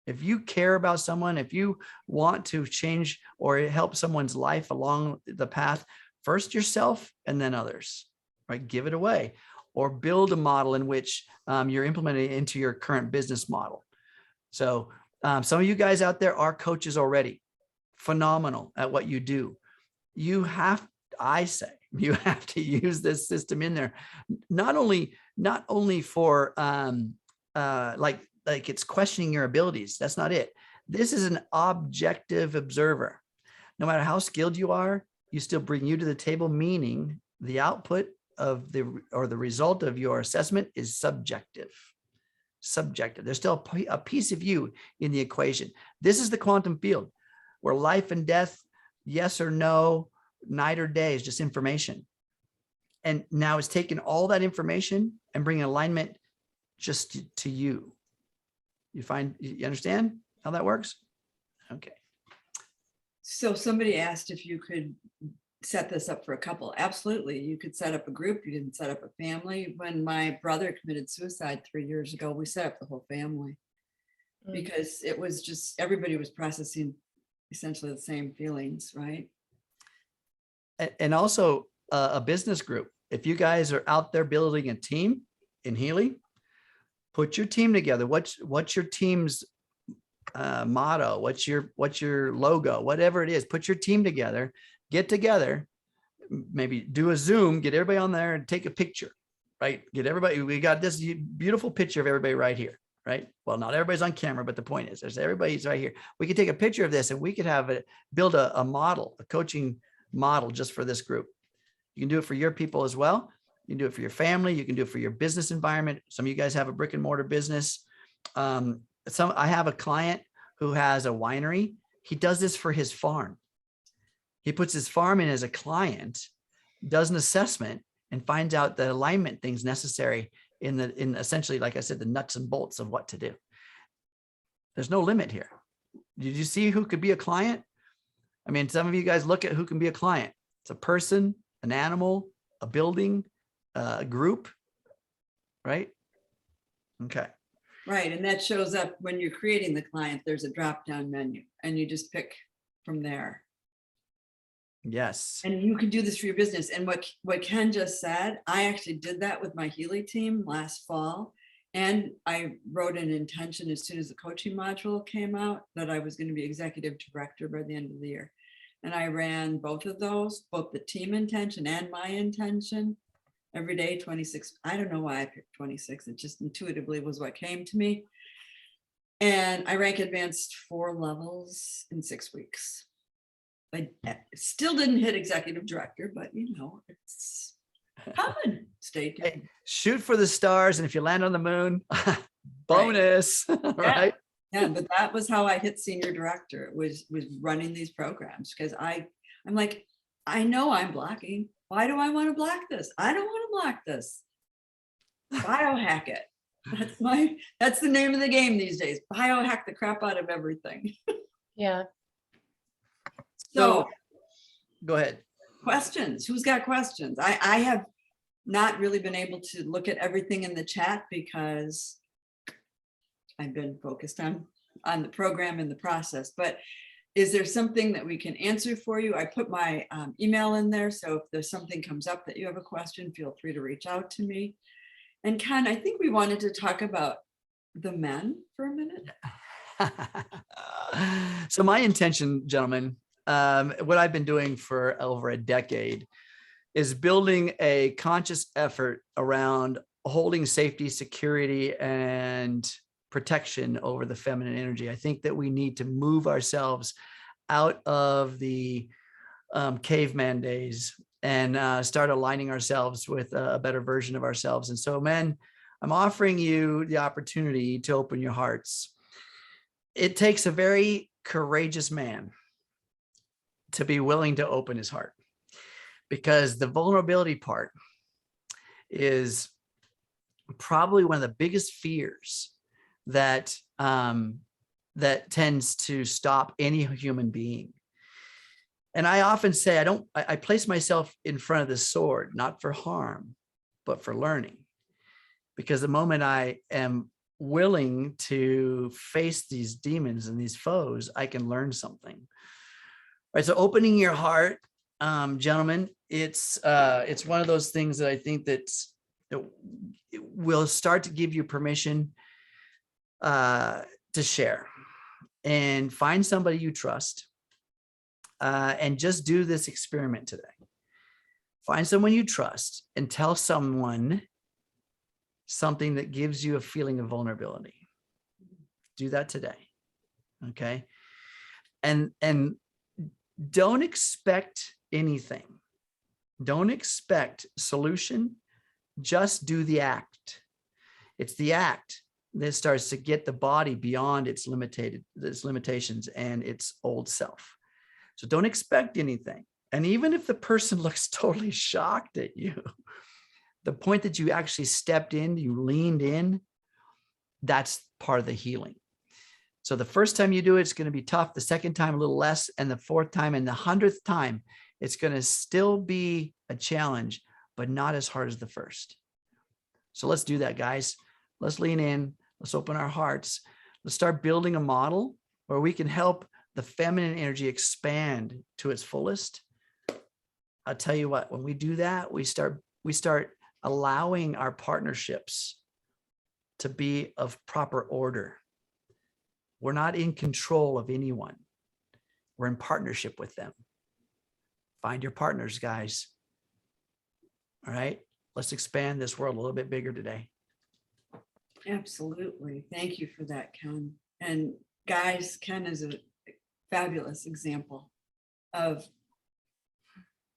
If you care about someone, if you want to change or help someone's life along the path, first yourself and then others, right? Give it away, or build a model in which you're implementing it into your current business model. So some of you guys out there are coaches already, phenomenal at what you do. You have, I say, you have to use this system in there, not only for like it's questioning your abilities. That's not it. This is an objective observer. No matter how skilled you are, you still bring you to the table, meaning the output of the result of your assessment is subjective. There's still a piece of you in the equation. This is the quantum field where life and death, yes or no, night or day is just information. And now it's taking all that information and bringing alignment just to you. You understand how that works? Okay.
So somebody asked if you could set this up for a couple. Absolutely. You could set up a group. You can set up a family. When my brother committed suicide 3 years ago, we set up the whole family because it was just, everybody was processing essentially the same feelings, right?
And also a business group. If you guys are out there building a team in Healy, put your team together. What's your team's motto? What's your logo? Whatever it is, put your team together, get together, maybe do a Zoom, get everybody on there and take a picture, right? Get everybody, we got this beautiful picture of everybody right here, right? Well, not everybody's on camera, but the point is there's everybody's right here. We could take a picture of this and we could build a model, a coaching model just for this group. You can do it for your people as well. You can do it for your family. You can do it for your business environment. Some of you guys have a brick and mortar business. I have a client who has a winery. He does this for his farm. He puts his farm in as a client, does an assessment, and finds out the alignment things necessary in essentially, like I said, the nuts and bolts of what to do. There's no limit here. Did you see who could be a client? I mean, some of you guys look at who can be a client. It's a person, an animal, a building, a group, right? Okay.
Right. And that shows up when you're creating the client, there's a drop-down menu and you just pick from there.
Yes.
And you can do this for your business. And what Ken just said, I actually did that with my Healy team last fall. And I wrote an intention as soon as the coaching module came out that I was going to be executive director by the end of the year. And I ran both of those, both the team intention and my intention every day, 26. I don't know why I picked 26. It just intuitively was what came to me. And I rank advanced 4 levels in 6 weeks. I still didn't hit executive director, but you know, it's coming. Stay tuned.
Hey, shoot for the stars. And if you land on the moon, bonus, right?
Yeah, but that was how I hit senior director, was running these programs, because I'm like, I know I'm blocking. Why do I want to block this? I don't want to block this. Biohack it. That's the name of the game these days. Biohack the crap out of everything.
Yeah.
So
go ahead.
Questions. Who's got questions? I have not really been able to look at everything in the chat because I've been focused on the program and the process. But is there something that we can answer for you? I put my email in there. So if there's something comes up that you have a question, feel free to reach out to me. And Ken, I think we wanted to talk about the men for a minute.
So my intention, gentlemen, what I've been doing for over a decade is building a conscious effort around holding safety, security, and protection over the feminine energy. I think that we need to move ourselves out of the caveman days and start aligning ourselves with a better version of ourselves. And so, men, I'm offering you the opportunity to open your hearts. It takes a very courageous man to be willing to open his heart, because the vulnerability part is probably one of the biggest fears that that tends to stop any human being. And I often say, I place myself in front of the sword, not for harm, but for learning. Because the moment I am willing to face these demons and these foes, I can learn something. All right. So opening your heart, gentlemen, it's one of those things that I think that it will start to give you permission to share, and find somebody you trust, and just do this experiment today. Find someone you trust and tell someone something that gives you a feeling of vulnerability. Do that today. Okay. And don't expect anything. Don't expect solution. Just do the act. It's the act that starts to get the body beyond its limitations and its old self. So don't expect anything. And even if the person looks totally shocked at you, the point that you actually stepped in, you leaned in, that's part of the healing. So the first time you do it, it's going to be tough. The second time, a little less. And the fourth time and the 100th time, it's going to still be a challenge, but not as hard as the first. So let's do that, guys. Let's lean in. Let's open our hearts. Let's start building a model where we can help the feminine energy expand to its fullest. I'll tell you what, when we do that, we start allowing our partnerships to be of proper order. We're not in control of anyone. We're in partnership with them. Find your partners, guys. All right. Let's expand this world a little bit bigger today.
Absolutely. Thank you for that, Ken. And guys, Ken is a fabulous example of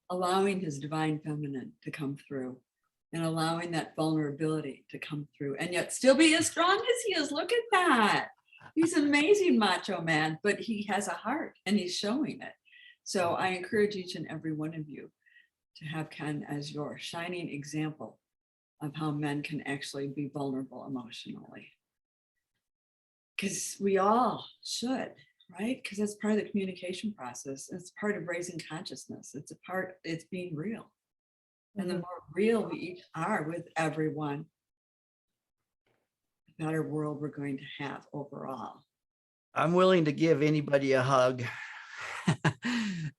allowing his divine feminine to come through and allowing that vulnerability to come through, and yet still be as strong as he is. Look at that. He's an amazing macho man, but he has a heart and he's showing it. So I encourage each and every one of you to have Ken as your shining example of how men can actually be vulnerable emotionally. Because we all should, right? Because that's part of the communication process. It's part of raising consciousness. It's being real. And the more real we each are with everyone, the better world we're going to have overall.
I'm willing to give anybody a hug.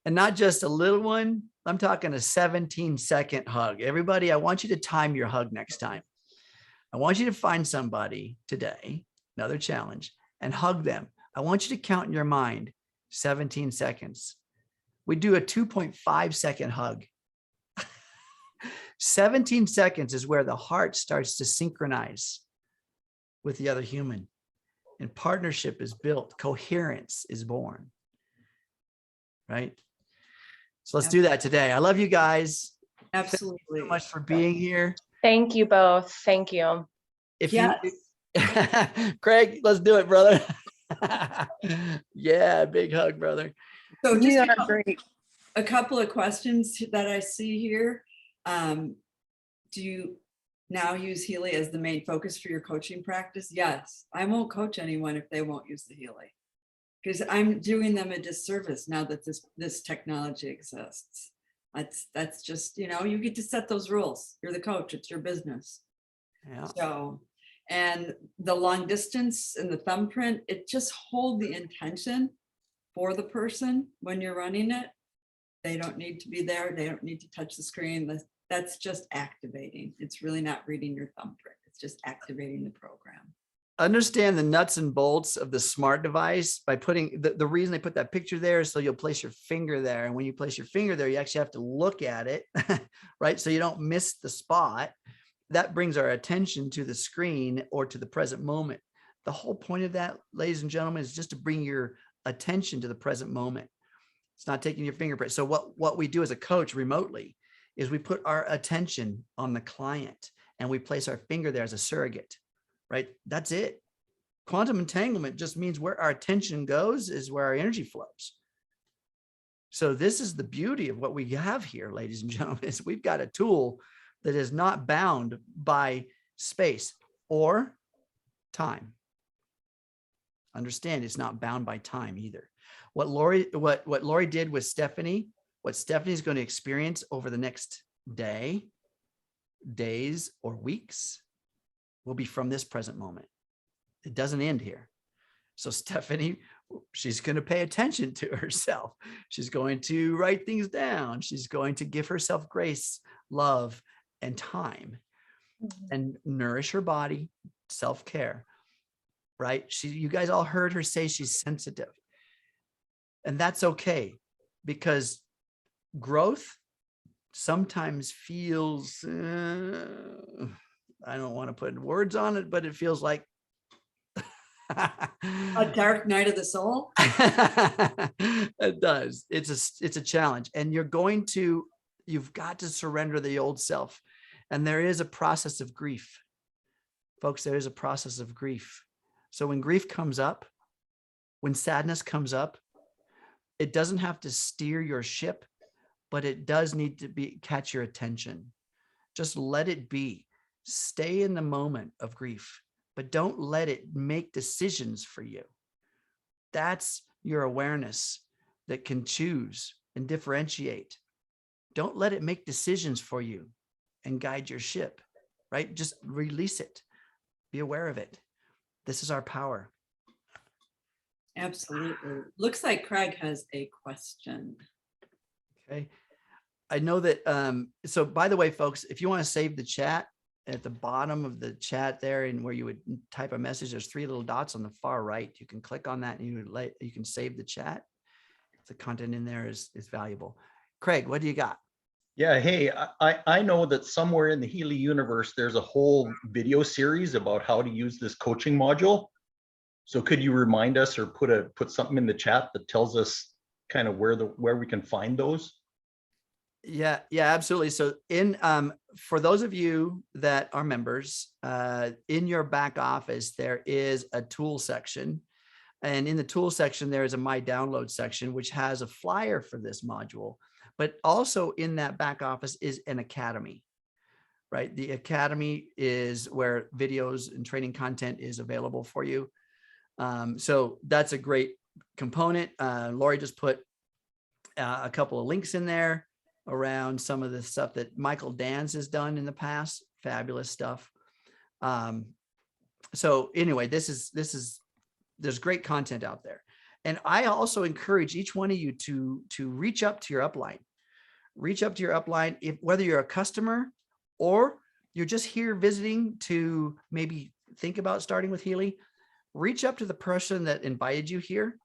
And not just a little one. I'm talking a 17-second hug. Everybody, I want you to time your hug next time. I want you to find somebody today, another challenge, and hug them. I want you to count in your mind 17 seconds. We do a 2.5-second hug. 17 seconds is where the heart starts to synchronize with the other human, and partnership is built. Coherence is born. Right? So let's do that today. I love you guys.
Absolutely.
Thank you so much for being here.
Thank you both. Thank you.
Craig, let's do it, brother. Yeah, big hug, brother.
So just a couple of questions that I see here. Do you now use Healy as the main focus for your coaching practice? Yes. I won't coach anyone if they won't use the Healy, because I'm doing them a disservice now that this technology exists. That's just, you get to set those rules. You're the coach, it's your business.
Yeah.
So, and the long distance and the thumbprint, it just hold the intention for the person when you're running it. They don't need to be there. They don't need to touch the screen. That's just activating. It's really not reading your thumbprint. It's just activating the program.
understand the nuts and bolts of the smart device by putting the reason they put that picture there is so you'll place your finger there. And when you place your finger there, you actually have to look at it, right? So you don't miss the spot. That brings our attention to the screen or to the present moment. The whole point of that, ladies and gentlemen, is just to bring your attention to the present moment. It's not taking your fingerprint. So what we do as a coach remotely is we put our attention on the client and we place our finger there as a surrogate, right? That's it. Quantum entanglement just means where our attention goes is where our energy flows. So this is the beauty of what we have here, ladies and gentlemen, is we've got a tool that is not bound by space or time. Understand, it's not bound by time either. What Lori did with Stephanie, what Stephanie's going to experience over the next day, days, or weeks will be from this present moment. It doesn't end here. So Stephanie, she's going to pay attention to herself. She's going to write things down. She's going to give herself grace, love, and time, and nourish her body, self-care, right? You guys all heard her say she's sensitive. And that's okay, because growth sometimes feels, I don't want to put words on it, but it feels like
a dark night of the soul.
It does. It's a challenge, and you've got to surrender the old self. And there is a process of grief, folks. There is a process of grief. So when grief comes up, when sadness comes up, it doesn't have to steer your ship, but it does need to catch your attention. Just let it be. Stay in the moment of grief, but don't let it make decisions for you. That's your awareness that can choose and differentiate. Don't let it make decisions for you and guide your ship, right? Just release it. Be aware of it. This is our power.
Absolutely. Looks like Craig has a question.
Okay. I know that, so by the way, folks, if you want to save the chat, at the bottom of the chat there, and where you would type a message, there's 3 little dots on the far right. You can click on that and you can save the chat. The content in there is valuable. Craig, what do you got?
Yeah, hey, I know that somewhere in the Healy universe, there's a whole video series about how to use this coaching module. So could you remind us or put something in the chat that tells us kind of where we can find those?
Yeah, absolutely. So for those of you that are members, in your back office, there is a tool section. And in the tool section, there is a My Download section, which has a flyer for this module. But also in that back office is an academy, right? The academy is where videos and training content is available for you. So that's a great component. Lori just put a couple of links in there around some of the stuff that Michael Dans has done in the past. Fabulous stuff. So anyway, there's great content out there. And I also encourage each one of you to reach up to your upline. Reach up to your upline, whether you're a customer or you're just here visiting to maybe think about starting with Healy. Reach up to the person that invited you here,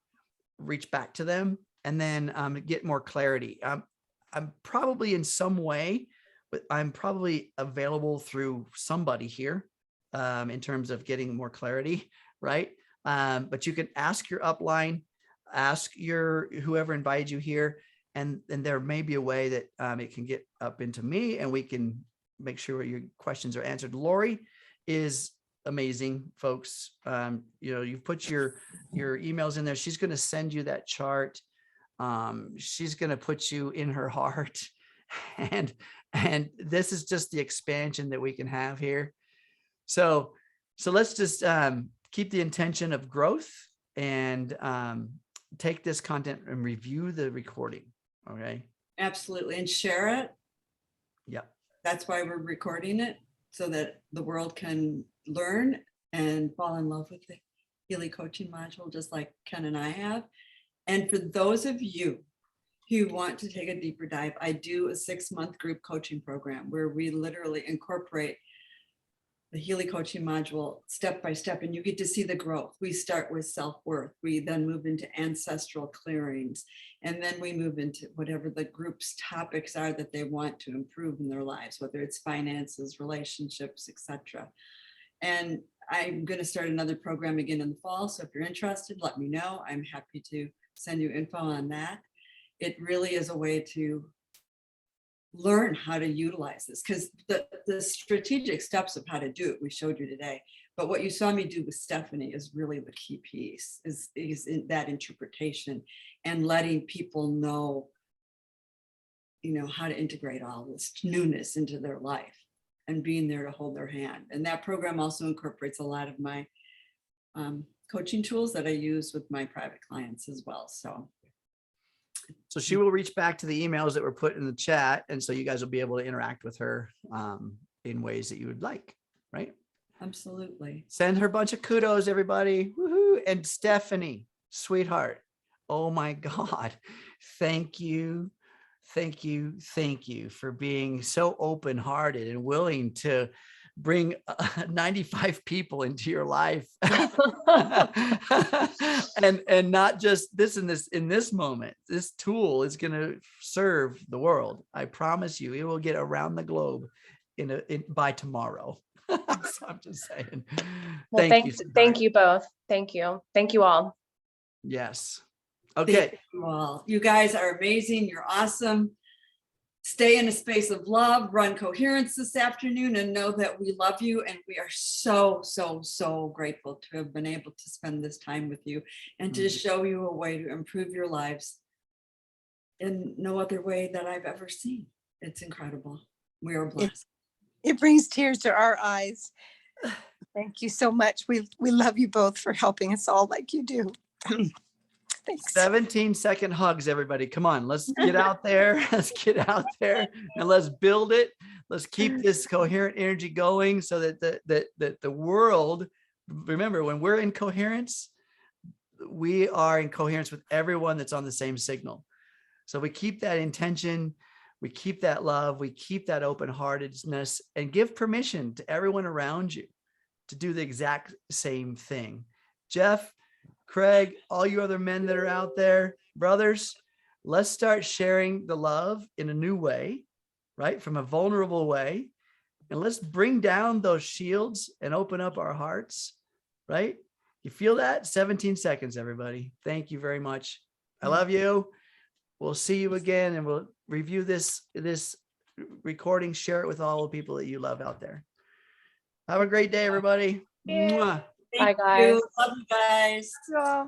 reach back to them, and then get more clarity. I'm probably in some way, but I'm probably available through somebody here in terms of getting more clarity, right? But you can ask your upline, ask whoever invited you here, and there may be a way that it can get up into me and we can make sure your questions are answered. Lori is amazing, folks. You've put your emails in there. She's going to send you that chart. She's going to put you in her heart, and this is just the expansion that we can have here. So let's just keep the intention of growth and take this content and review the recording. Okay.
Absolutely. And share it.
Yep.
That's why we're recording it, so that the world can learn and fall in love with the Healy Coaching Module, just like Ken and I have. And for those of you who want to take a deeper dive, I do a 6-month group coaching program where we literally incorporate the Healy Coaching Module step by step, and you get to see the growth. We start with self-worth. We then move into ancestral clearings, and then we move into whatever the group's topics are that they want to improve in their lives, whether it's finances, relationships, etc. And I'm going to start another program again in the fall. So if you're interested, let me know. I'm happy to send you info on that. It really is a way to learn how to utilize this, because the strategic steps of how to do it, we showed you today. But what you saw me do with Stephanie is really the key piece, is in that interpretation and letting people know, how to integrate all this newness into their life and being there to hold their hand. And that program also incorporates a lot of my coaching tools that I use with my private clients as well. So
she will reach back to the emails that were put in the chat. And so you guys will be able to interact with her in ways that you would like, right?
Absolutely.
Send her a bunch of kudos, everybody. Woohoo. And Stephanie, sweetheart. Oh my God. Thank you. Thank you. Thank you for being so open-hearted and willing to bring 95 people into your life. and not just this in this moment. This tool is going to serve the world. I promise you, it will get around the globe by tomorrow. So I'm just saying.
Well, thank you both. Thank you. Thank you all.
Yes. Okay.
Thank you all. You guys are amazing. You're awesome. Stay in a space of love, run coherence this afternoon, and know that we love you. And we are so, so, so grateful to have been able to spend this time with you and to show you a way to improve your lives in no other way that I've ever seen. It's incredible. We are blessed.
It brings tears to our eyes. Thank you so much. We love you both for helping us all like you do. Thanks.
17-second hugs, everybody. Come on, let's get out there. Let's get out there and let's build it. Let's keep this coherent energy going so that the world, remember, when we're in coherence, we are in coherence with everyone that's on the same signal. So we keep that intention, we keep that love, we keep that open-heartedness, and give permission to everyone around you to do the exact same thing. Jeff, Craig, all you other men that are out there, brothers, let's start sharing the love in a new way, right? From a vulnerable way. And let's bring down those shields and open up our hearts, right? You feel that? 17 seconds, everybody. Thank you very much. I love you. We'll see you again, and we'll review this recording, share it with all the people that you love out there. Have a great day, everybody. Mwah.
Bye, guys.
Love you guys.
Yeah.